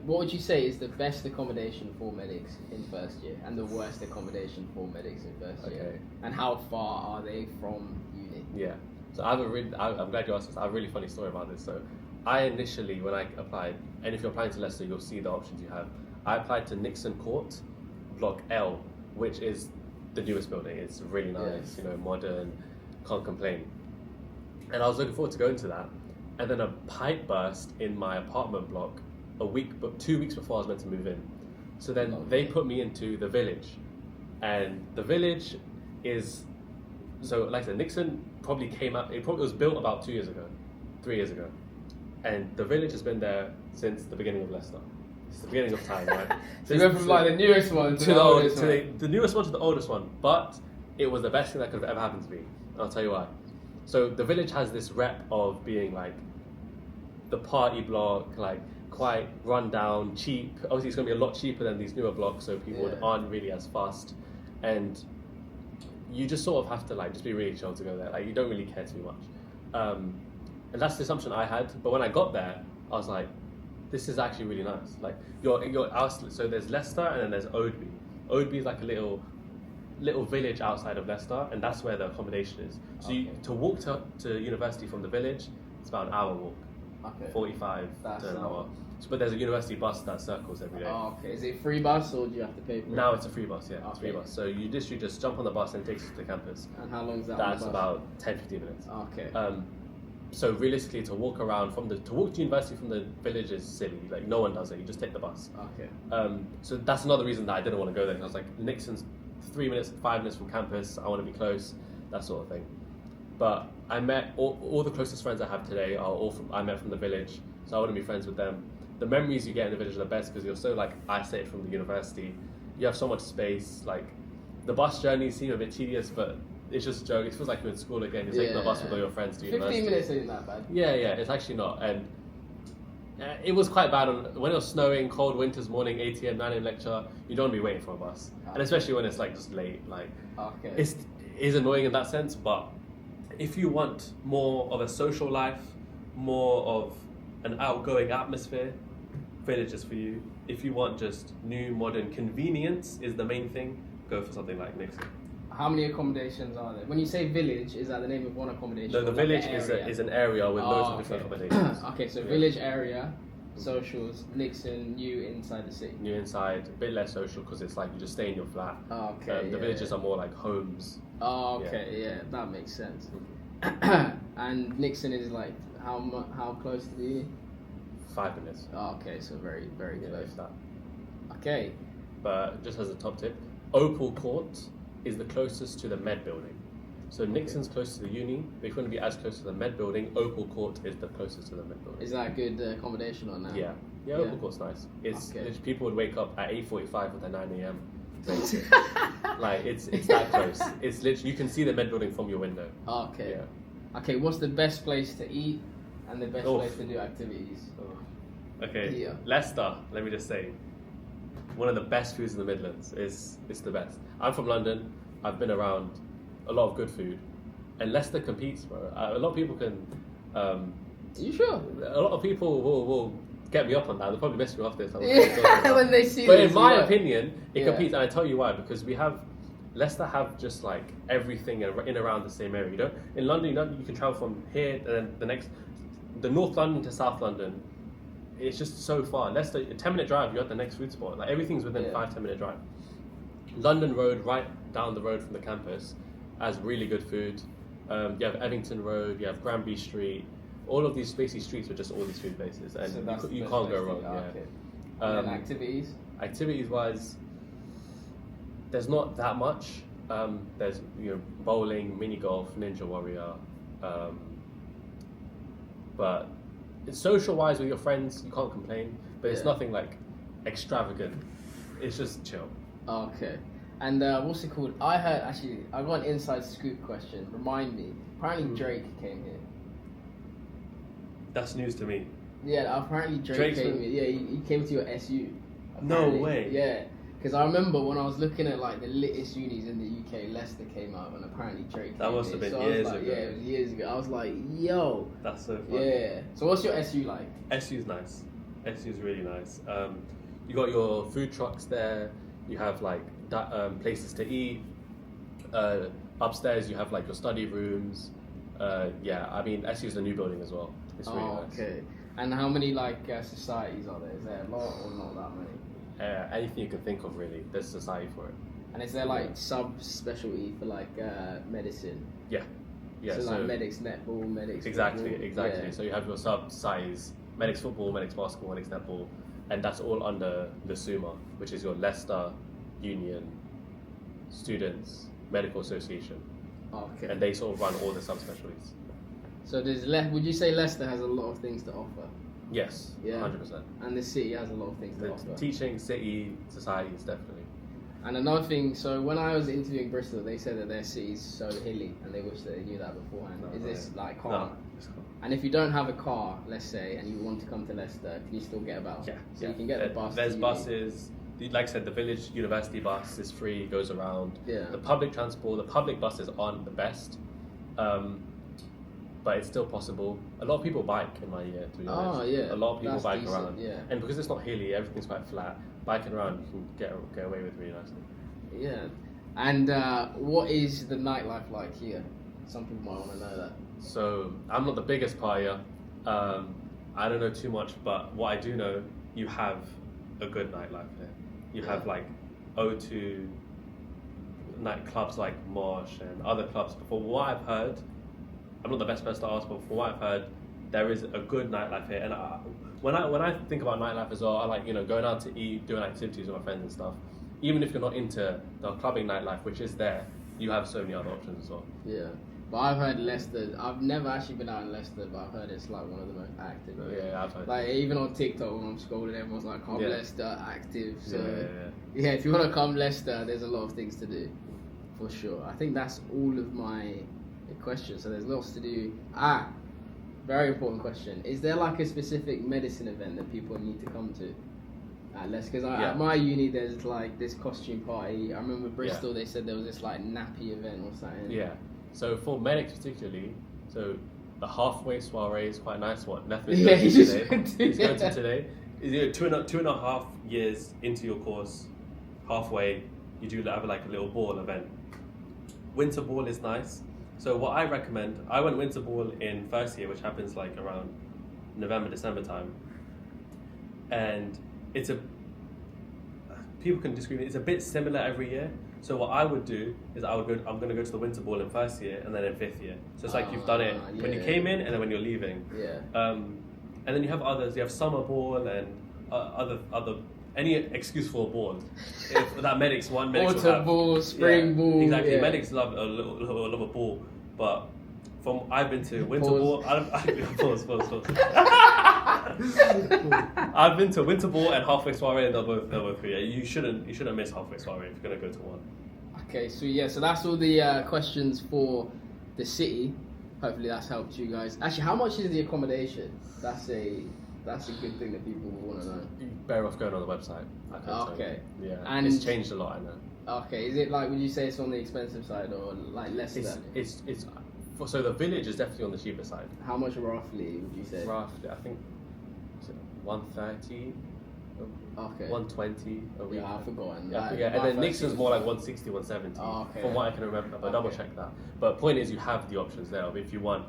what would you say is the best accommodation for medics in first year and the worst accommodation for medics in first year, Okay. and how far are they from uni? Yeah. So I'm glad you asked this. I have a really funny story about this. So I initially, when I applied, and if you're applying to Leicester, you'll see the options you have. I applied to Nixon Court, Block L, which is the newest building. It's really nice, Yes. modern, can't complain. And I was looking forward to going to that. And then a pipe burst in my apartment block 2 weeks before I was meant to move in. So then they put me into the village, and the village is, so like I said, Nixon probably came out, it was built about 3 years ago. And the village has been there since the beginning of Leicester. It's the beginning of time, right? So you went from like the newest one to the oldest one. The newest one to the oldest one, but it was the best thing that could have ever happened to me. I'll tell you why. So the village has this rep of being like the party block, like quite run down, cheap. Obviously, it's going to be a lot cheaper than these newer blocks, so people aren't really as fast. And you just sort of have to like just be really chill to go there. Like you don't really care too much. And that's the assumption I had. But when I got there, I was like, this is actually really nice. Like so there's Leicester and then there's Oadby. Oadby is like a little village outside of Leicester, and that's where the accommodation is. So to walk to university from the village, it's about an hour walk. Okay. 45 to an hour. But there's a university bus that circles every day. Oh, okay. Is it free bus or do you have to pay for it? Now it's a free bus, yeah. Okay. It's a free bus. So you just jump on the bus and it takes you to the campus. And how long is that? That's about 10-15 minutes. Okay. So realistically, to walk to university from the village is silly. Like no one does it. You just take the bus. Okay. So that's another reason that I didn't want to go there. I was like, Nixon's 5 minutes from campus. I want to be close, that sort of thing. But I met all the closest friends I have today I met from the village. So I want to be friends with them. The memories you get in the village are the best because you're so like isolated from the university. You have so much space. Like the bus journeys seem a bit tedious, but it's just a joke. It feels like you're in school again. You're taking the bus with all your friends to 15 university. minutes isn't that bad. Yeah, it's actually not. And it was quite bad when it was snowing, cold winter's morning, 8 a.m., 9 a.m. lecture. You don't want to be waiting for a bus, and especially when it's like just late. Like it is annoying in that sense. But if you want more of a social life, more of an outgoing atmosphere, village is for you. If you want just new, modern convenience is the main thing, go for something like Nixon. How many accommodations are there? When you say village, is that the name of one accommodation? No, the village is an area with loads of different accommodations. Okay, so village area, socials, Nixon, new inside the city. New inside, a bit less social because it's like you just stay in your flat. Okay. The villages are more like homes. That makes sense. And Nixon is like how close to you? 5 minutes. Okay, so very, very close. That. Okay. But just as a top tip, Opal Court is the closest to the Med building. So Nixon's close to the uni, but if you want to be as close to the Med building, Opal Court is the closest to the Med building. Is that a good accommodation or not? Yeah, Opal Court's nice. It's people would wake up at 8:45 with their 9 a.m. Like it's that close. It's literally you can see the Med building from your window. Okay. Yeah. Okay, what's the best place to eat and the best place to do activities? Okay. Yeah. Leicester, let me just say, one of the best foods in the Midlands is the best. I'm from London. I've been around a lot of good food, and Leicester competes, bro. A lot of people can. Are you sure? A lot of people will get me up on that. They'll probably mess me off this. When they see. But this, in my opinion, it competes, and I tell you why. Because Leicester have just like everything in around the same area. You don't in London. You can travel from here and then the North London to South London. It's just so far. Leicester, a 10-minute drive, you're at the next food spot. Like everything's within 5-10 minute drive. London Road, right down the road from the campus, has really good food. You have Evington Road, you have Granby Street. All of these spacey streets are just all these food places, and so you can't go wrong. Okay. And activities? Activities-wise, there's not that much. There's bowling, mini golf, Ninja Warrior, but social-wise with your friends, you can't complain. But it's nothing like extravagant. It's just chill. Okay. And what's it called? I got an inside scoop question. Remind me. Apparently Drake came here. That's news to me. Yeah, apparently Drake came here. Yeah, he came to your SU. Apparently. No way. Yeah. Because I remember when I was looking at like the littest unis in the UK, Leicester came up, and apparently Drake. That must have been years ago. Yeah, it was years ago. I was like, yo. That's so funny. Yeah. So what's your SU like? SU's nice. SU's really nice. You got your food trucks there. You have like places to eat. Upstairs you have like your study rooms. I mean SU's a new building as well. It's really nice. Okay. And how many like societies are there? Is there a lot or not that many? Anything you can think of, really. There's a society for it. And is there like sub-specialty for like medicine? Yeah. So like medics netball, medics Exactly. football. So you have your sub-societies: medics football, medics basketball, medics netball. and that's all under the SUMA, which is your Leicester Union Students Medical Association, Okay. and they sort of run all the subspecialties. So would you say Leicester has a lot of things to offer? Yes, Yeah. 100%. And the city has a lot of things to The offer. teaching, city, societies, definitely. And another thing, so when I was interviewing Bristol, they said that their city's so hilly, and they wish that they knew that beforehand. No, Is this like No, car? it's cool. And if you don't have a car, let's say, and you want to come to Leicester, can you still get about? Yeah, So you can get the bus. There's to uni. buses. Like I said, the village university bus is free, goes around. Yeah. The public transport, the public buses aren't the best, but it's still possible. A lot of people bike in my year, to be honest. Oh yeah. A lot of people That's bike decent, around. Yeah. And because it's not hilly, everything's quite flat. Biking around, you can get away with really nicely. Yeah. And what is the nightlife like here? Some people might want to know that. So I'm not the biggest partier. I don't know too much, but what I do know, you have a good nightlife here. You have like O2 nightclubs like Mosh and other clubs. But from what I've heard, I'm not the best person to ask, but from what I've heard, there is a good nightlife here. And when I think about nightlife as well, I like going out to eat, doing activities with my friends and stuff. Even if you're not into the clubbing nightlife, which is there, you have so many other options as well. Yeah. But I've heard Leicester. I've never actually been out in Leicester, but I've heard it's like one of the most active. Yeah, I've heard. Like even on TikTok when I'm scrolling, everyone's like, "Come Yeah. Leicester, active." So Yeah. if you want to come Leicester, there's a lot of things to do, for sure. I think that's all of my questions. So there's lots to do. Very important question. Is there like a specific medicine event that people need to come to? Because at my uni there's like this costume party. I remember Bristol. They said there was this like nappy event or something. Yeah. So for medics particularly, so the halfway soiree is quite a nice one. Nothing Yeah, going to he just today. went to- He's going to today. Two and a half years into your course, halfway, you do have like a little ball event. Winter ball is nice. So what I recommend, I went winter ball in first year, which happens like around November, December time. And people can disagree, it's a bit similar every year. So what I would do is I'm going to go to the winter ball in first year and then in fifth year. So it's like you've done it when you came in and then when you're leaving. Yeah. And then you have others. You have summer ball and other any excuse for a ball. That medics will Autumn have. ball, spring ball. Exactly. Yeah. Medics love a ball, but I've been to winter Pause. ball. Pause. I've been to winter ball and halfway soiree, and they're both free. You shouldn't miss halfway soiree if you're gonna go to one. Okay, so yeah, so that's all the questions for the city. Hopefully that's helped you guys. Actually, how much is the accommodation? That's a good thing that people will want to know. You're better off going on the website. I can tell you. Okay. Yeah. And it's changed a lot, I know. Okay, is it like, would you say it's on the expensive side or like less than? It's so the village is definitely on the cheaper side. How much roughly would you say? Roughly, I think 130, Okay. 120 a week. Yeah, I've forgotten. Yeah, Like, and my then first Nixon's year more like was- 160, 170 Oh, okay. from what I can remember, but double check that. But point is, you have the options there. If you want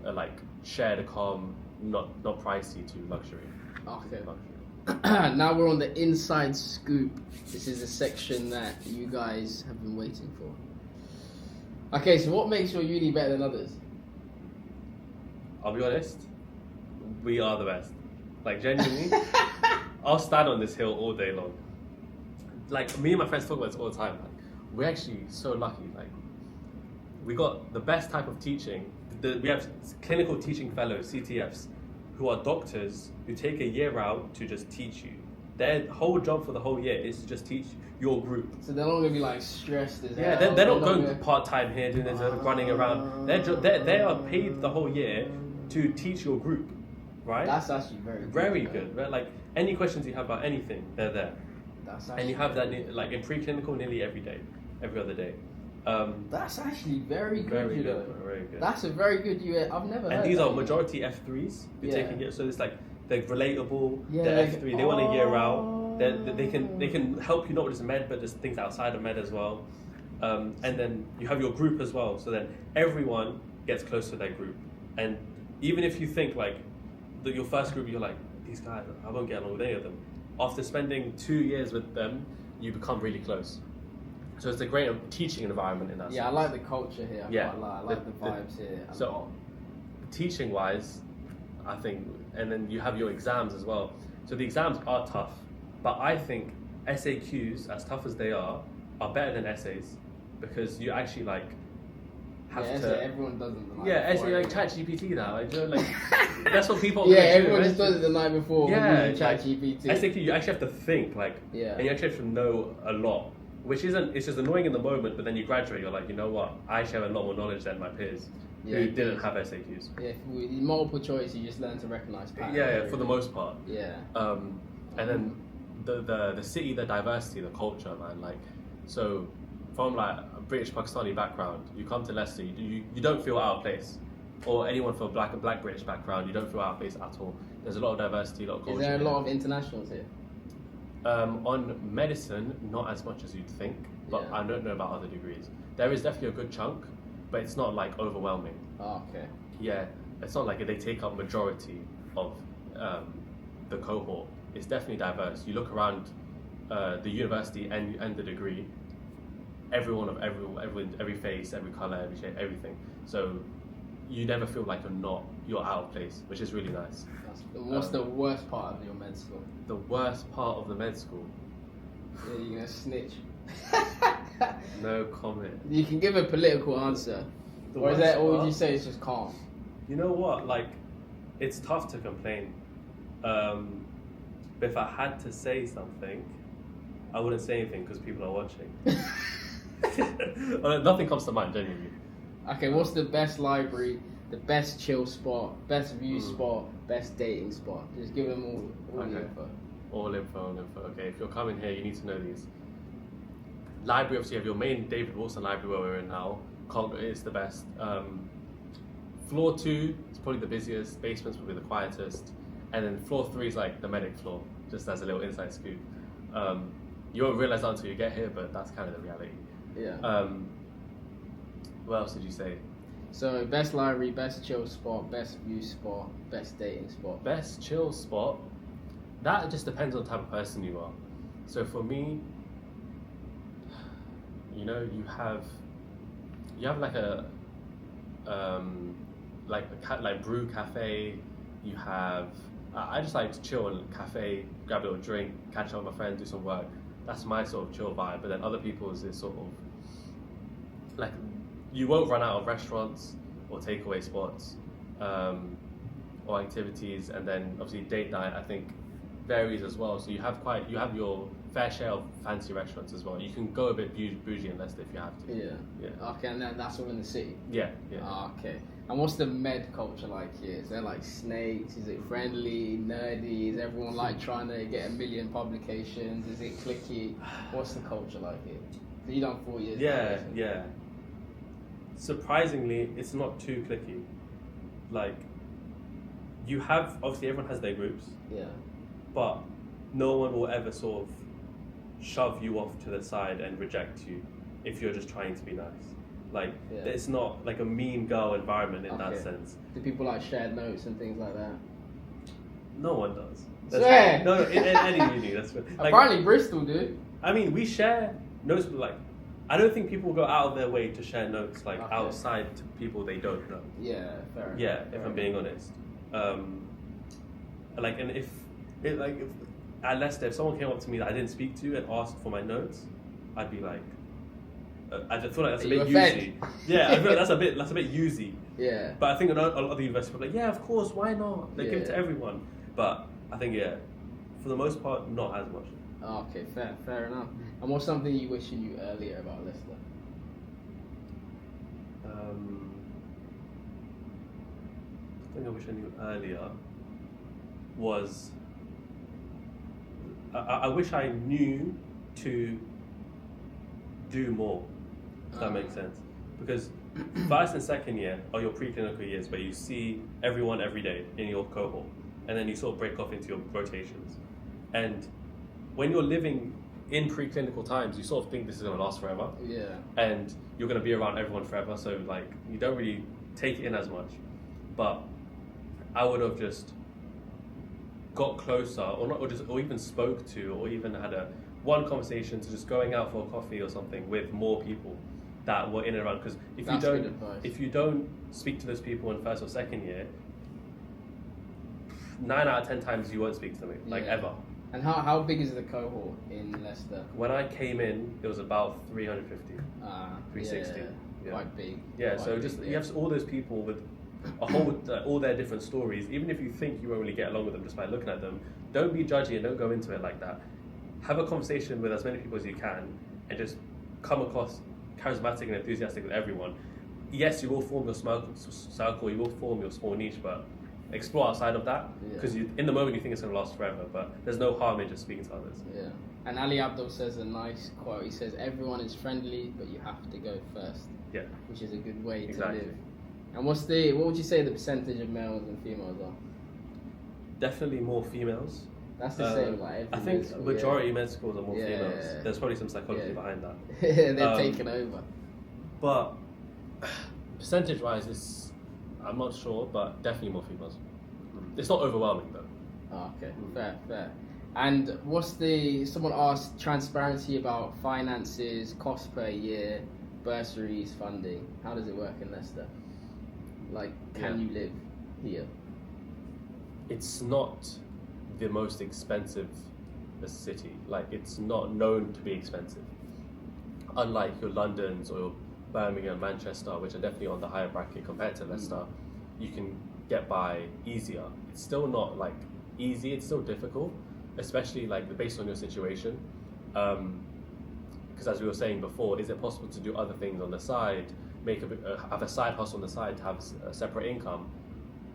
like shared accom, not pricey to luxury. Okay. Luxury. Now we're on the inside scoop. This is the section that you guys have been waiting for. Okay, so what makes your uni better than others? I'll be honest, we are the best. Like genuinely, I'll stand on this hill all day long. Like me and my friends talk about this all the time. Like, we're actually so lucky. Like we got the best type of teaching. We have clinical teaching fellows, CTFs, who are doctors who take a year out to just teach you. Their whole job for the whole year is to just teach your group. So they're not going to be like stressed as Yeah, hell. they're not going part-time here doing this, running around. They are paid the whole year to teach your group, right? That's actually very good. Very good. Right? Like any questions you have about anything, they're there. That's And you have that like in preclinical nearly every day, every other day. That's actually very good. Very you good, know. very good. That's a very good I've never heard And these that are yet. majority F3s who Yeah. taking it. So it's like they're relatable. Yeah, They're like- F3. They want a year out. They can help you not just med, but just things outside of med as well. And then you have your group as well. So then everyone gets close to their group. And even if you think like that your first group, you're like, these guys, I won't get along with any of them. After spending 2 years with them, you become really close. So it's a great teaching environment in that sense. Yeah, I like the culture here. Yeah. I like the vibes here. a So, lot. teaching wise, I think, and then you have your exams as well. So the exams are tough, but I think SAQs, as tough as they are better than essays because you actually like have to. Everyone does it the night Yeah, before. essay like ChatGPT now. Like, you know, like that's what people. Yeah, are gonna everyone do, just right? does it the night before. Yeah, Chat like, GPT. SAQ, you actually have to think, like, Yeah. and you actually have to know a lot, which isn't. It's just annoying in the moment, but then you graduate, you're like, you know what? I actually have a lot more knowledge than my peers Yeah, who didn't have SAQs. Yeah, with multiple choice, you just learn to recognize patterns. Yeah, for the most part. Yeah. And then the city, the diversity, the culture, man. Like, so from like a British Pakistani background, you come to Leicester, you don't feel out of place, or anyone from black British background, you don't feel out of place at all. There's a lot of diversity, a lot of culture. Is there a lot of internationals here? On medicine, not as much as you'd think, but Yeah. I don't know about other degrees. There is definitely a good chunk, but it's not like overwhelming. Oh, okay. Yeah, it's not like they take up majority of the cohort. It's definitely diverse. You look around the university and the degree, everyone of every face, every color, every shape, everything. So you never feel like you're out of place, which is really nice. What's the worst part of your med school? The worst part of the med school, Yeah, you're gonna snitch. no comment. You can give a political answer, The or is worst that, or would part? you say it's just calm? You know what? Like, it's tough to complain. But if I had to say something, I wouldn't say anything because people are watching. Well, nothing comes to mind, genuinely. Okay, what's the best library, the best chill spot, best view spot, best dating spot? Just give them all the Okay. info. All info. Okay, if you're coming here, you need to know these. Library, obviously, you have your main David Wilson library where we're in now. It's the best. Floor 2 is probably the busiest. Basement's probably the quietest. And then floor 3 is like the medic floor, just as a little inside scoop. You won't realize that until you get here, but that's kind of the reality. Yeah. What else did you say? So best library, best chill spot, best view spot, best dating spot. Best chill spot? That just depends on the type of person you are. So for me, you have like a like brew cafe. You have I just like to chill in a cafe, grab a little drink, catch up with my friends, do some work. That's my sort of chill vibe. But then other people's is sort of like you won't run out of restaurants or takeaway spots or activities, and then obviously date night I think varies as well. So you have your fair share of fancy restaurants as well. You can go a bit bougie in Leicester if you have to. Yeah. Okay, and then that's all in the city. Yeah. Okay. And what's the med culture like here? Is there like snakes? Is it friendly, nerdy? Is everyone like trying to get a million publications? Is it cliquey? What's the culture like here? So you done 4 years. Yeah. Surprisingly, it's not too cliquey. Like, you have, obviously everyone has their groups, Yeah. but no one will ever sort of shove you off to the side and reject you if you're just trying to be nice. Like, it's not like a mean girl environment in that sense. Do people like share notes and things like that? No one does. Swear? No, in any uni, that's what, like, Apparently Bristol do. I mean, we share notes, but like, I don't think people go out of their way to share notes like outside to people they don't know. Yeah, fair enough. Yeah, if I'm being honest. Like, and if at Leicester, if someone came up to me that I didn't speak to and asked for my notes, I'd be like, I just feel like that's a bit usy. Yeah, I feel like that's a bit usy. Yeah. But I think a lot of the universities are like, yeah, of course, why not? They give it to everyone. But I think for the most part, not as much. Okay, fair enough. And what's something you wish you knew earlier about Leicester? Something I wish I knew earlier was I wish I knew to do more, if that makes sense. Because first and second year are your preclinical years where you see everyone every day in your cohort, and then you sort of break off into your rotations. And when you're living in preclinical times, you sort of think this is going to last forever. Yeah. And you're going to be around everyone forever, so like you don't really take it in as much. But I would have just got closer, or even spoke to, or even had one conversation to just going out for a coffee or something with more people that were in and around. Because if you don't speak to those people in first or second year, 9 out of 10 times you won't speak to me, like Yeah. ever. And how big is the cohort in Leicester? When I came in, it was about 350. 360. Yeah. Quite big. Yeah, Quite so big, just yeah. you have all those people with a whole all their different stories. Even if you think you won't really get along with them just by looking at them, don't be judgy and don't go into it like that. Have a conversation with as many people as you can, and just come across charismatic and enthusiastic with everyone. Yes, you will form your circle, you will form your small niche, but explore outside of that, because in the moment you think it's going to last forever, but there's no harm in just speaking to others. Yeah. And Ali Abdul says a nice quote. He says, "Everyone is friendly, but you have to go first." Yeah. Which is a good way Exactly. to live. And what would you say the percentage of males and females are? Definitely more females. That's the same. Like every I think med school, majority med schools are more Yeah. females. There's probably some psychology Yeah. behind that. They're taking over. But percentage-wise, I'm not sure, but definitely more females. It's not overwhelming though. Oh, okay, fair. And someone asked transparency about finances, cost per year, bursaries, funding. How does it work in Leicester? Like, can you live here? It's not the most expensive city. Like, it's not known to be expensive. Unlike your Londons or your Birmingham, Manchester, which are definitely on the higher bracket compared to Leicester, you can get by easier. It's still not like easy, it's still difficult, especially like based on your situation. Because as we were saying before, is it possible to do other things on the side, have a side hustle on the side to have a separate income?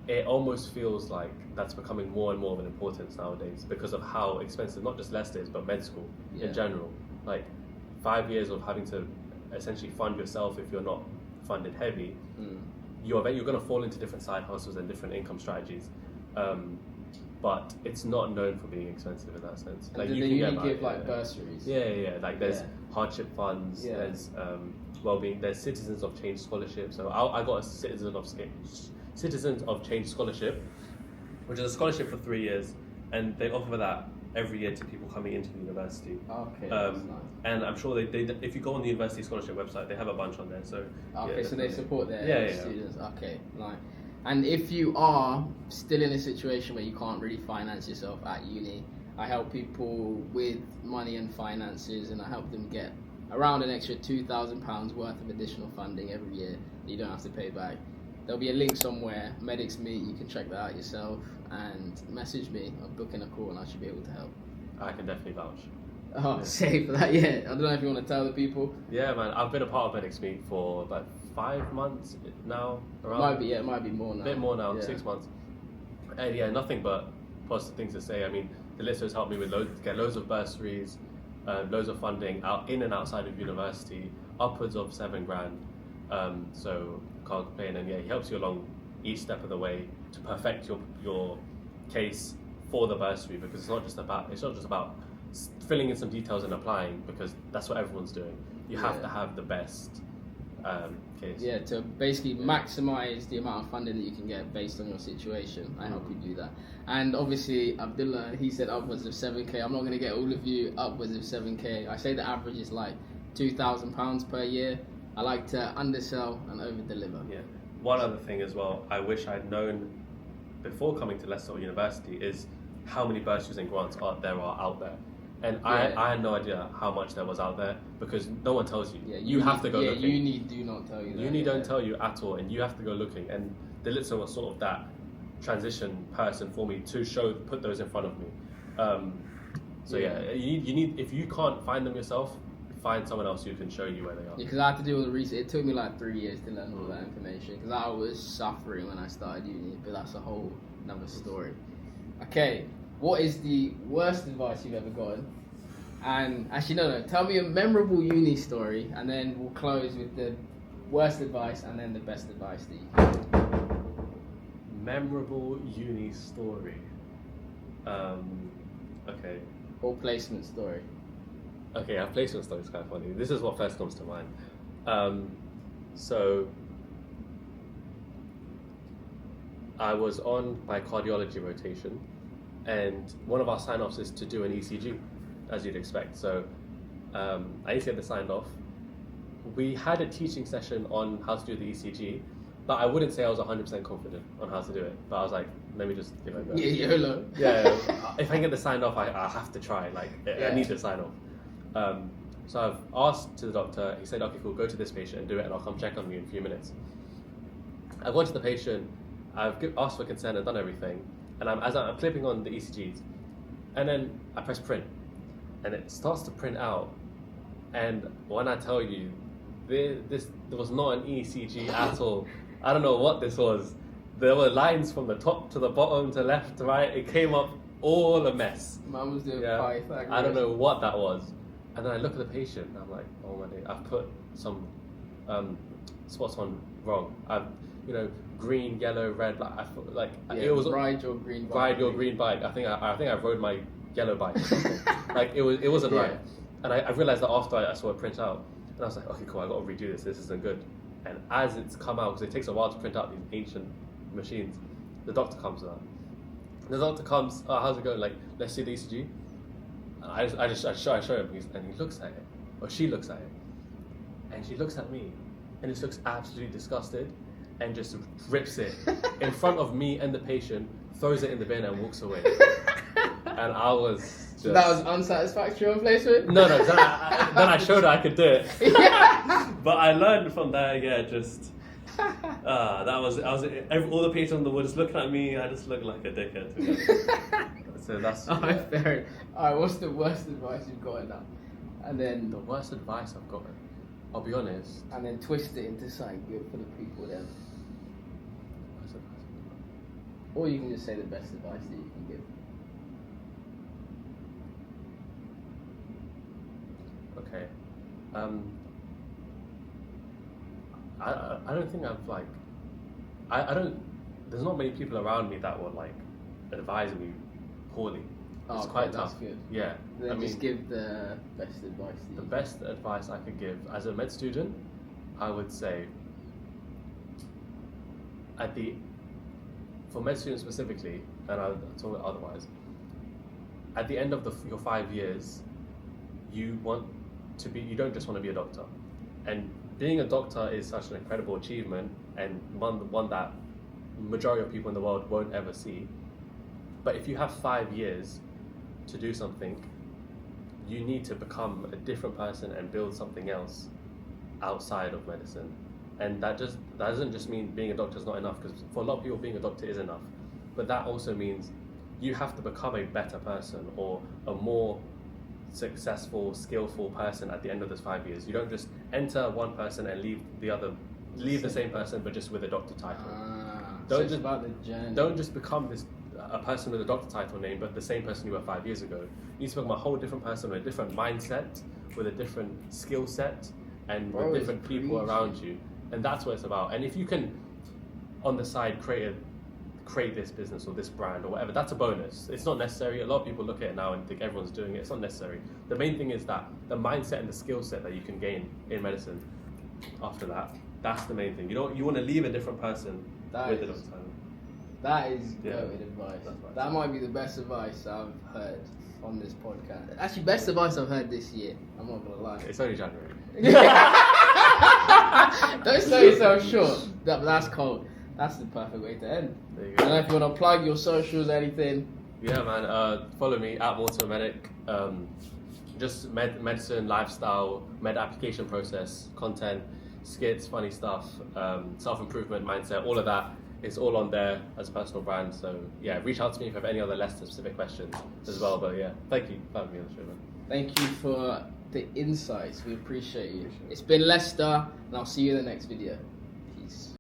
It almost feels like that's becoming more and more of an importance nowadays because of how expensive not just Leicester is, but med school in general. Like 5 years of having to essentially fund yourself if you're not funded heavy, you're going to fall into different side hustles and different income strategies. But it's not known for being expensive in that sense. And like do you they can usually get by, give like bursaries? Yeah. Like there's hardship funds, there's well-being, there's Citizens of Change scholarship. So I got a Citizens of Change scholarship, which is a scholarship for 3 years, and they offer that every year to people coming into the university. Okay, that's nice. And I'm sure they if you go on the university scholarship website, they have a bunch on there. So so they support their students. Okay, nice. And if you are still in a situation where you can't really finance yourself at uni, I help people with money and finances, and I help them get around an extra £2,000 worth of additional funding every year that you don't have to pay back. There'll be a link somewhere, Medics Meet, you can check that out yourself, and message me or book in a call and I should be able to help. I can definitely vouch. Oh, safe for that, I don't know if you want to tell the people. Yeah, man, I've been a part of Medics Meet for like 5 months now. It might be more now. A bit more now, 6 months. And nothing but positive things to say. I mean, the list has helped me with get loads of bursaries, loads of funding in and outside of university, upwards of $7,000. So can't complain. And he helps you along each step of the way to perfect your case for the bursary, because it's not just about filling in some details and applying, because that's what everyone's doing. You have to have the best case. Yeah, to basically maximize the amount of funding that you can get based on your situation. I help you do that. And obviously, Abdullah, he said upwards of 7K. I'm not going to get all of you upwards of 7K. I say the average is like £2,000 per year. I like to undersell and over-deliver. Yeah. One other thing as well, I wish I'd known before coming to Leicester University is how many bursaries and grants there are out there. And I had no idea how much there was out there, because no one tells you. You have to go looking. Uni do not tell you that. Uni don't tell you at all, and you have to go looking. And the Leicester was sort of that transition person for me to put those in front of me. You need, if you can't find them yourself, find someone else who can show you where they are. Because I had to do all the research. It took me like 3 years to learn all that information, because I was suffering when I started uni, but that's a whole another story. Okay, what is the worst advice you've ever gotten? And actually, no, tell me a memorable uni story, and then we'll close with the worst advice and then the best advice that you can. Memorable uni story. Okay. Or placement story. Okay, our placement story is kind of funny. This is what first comes to mind. So I was on my cardiology rotation, and one of our sign-offs is to do an ECG, as you'd expect. So I need to get this signed off. We had a teaching session on how to do the ECG, but I wouldn't say I was 100% confident on how to do it. But I was like, let me just give it a go. Yeah, YOLO. Yeah, if I can get the sign off, I have to try. Like, I Yeah. need the sign off. So I've asked to the doctor. He said, "Okay, cool. Go to this patient and do it, and I'll come check on you in a few minutes." I've gone to the patient. I've asked for consent. I've done everything, and as I'm clipping on the ECGs, and then I press print, and it starts to print out. And when I tell you, there was not an ECG at all. I don't know what this was. There were lines from the top to the bottom to left to right. It came up all a mess. Mum was doing Yeah. Pythagoras. I don't know what that was. And then I look at the patient and I'm like, oh my day, I've put some spots on wrong. I've, green, yellow, red. It was ride your green bike. ride your green bike. I think I rode my yellow bike or something. Like it wasn't Yeah. right. And I realized that after I saw it print out, and I was like, okay, cool, I got to redo this. This isn't good. And as it's come out, because it takes a while to print out these ancient machines, the doctor comes out. The doctor comes, oh, how's it going? Like, let's see the ECG. And I show him, and he looks at it, or she looks at it, and she looks at me, and just looks absolutely disgusted, and just rips it in front of me and the patient, throws it in the bin, and walks away. And I was just... So that was unsatisfactory on placement? No, then I showed her I could do it. Yeah. But I learned from there, all the patients on the ward just looking at me, I just looked like a dickhead. To be honest. So that's... Alright, fair. Alright, what's the worst advice you've gotten now? And then... The worst advice I've gotten, I'll be honest. And then twist it into something good for the people then. Worst advice I've gotten. Or you can just say the best advice that you can give. Okay. I don't think I've like... I don't... There's not many people around me that would like advise me poorly. It's quite tough. That's good. Yeah. Then just give the best advice. The best advice I could give as a med student, I would say, for med students specifically, and I'll talk about otherwise, at the end of your 5 years, you don't just want to be a doctor. And being a doctor is such an incredible achievement, and one that majority of people in the world won't ever see. But if you have 5 years to do something, you need to become a different person and build something else outside of medicine. And that doesn't just mean being a doctor is not enough, because for a lot of people being a doctor is enough. But that also means you have to become a better person, or a more successful, skillful person at the end of those 5 years. You don't just enter one person and leave the same person, but just with a doctor title. So it's about the journey. Don't just become a person with a doctor title name, but the same person you were 5 years ago. You need to become a whole different person with a different mindset, with a different skill set, and with different people around you. And that's what it's about. And if you can, on the side, create this business or this brand or whatever, that's a bonus. It's not necessary. A lot of people look at it now and think everyone's doing it. It's not necessary. The main thing is that the mindset and the skill set that you can gain in medicine after that, that's the main thing. You want to leave a different person with the doctor title. That is good advice. That might be the best advice I've heard on this podcast. Actually, best advice I've heard this year. I'm not gonna lie. It's only January. Don't sell yourself short. That's cold. That's the perfect way to end. There you I go. don't know if you want to plug your socials, anything. Yeah, man. Follow me at Medic. Just medicine, lifestyle, med application process, content, skits, funny stuff, self-improvement, mindset, all of that. It's all on there as a personal brand. So yeah, reach out to me if you have any other Leicester specific questions as well. But yeah, thank you for having me on the show, man. Thank you for the insights. We appreciate you. It's been Leicester, and I'll see you in the next video.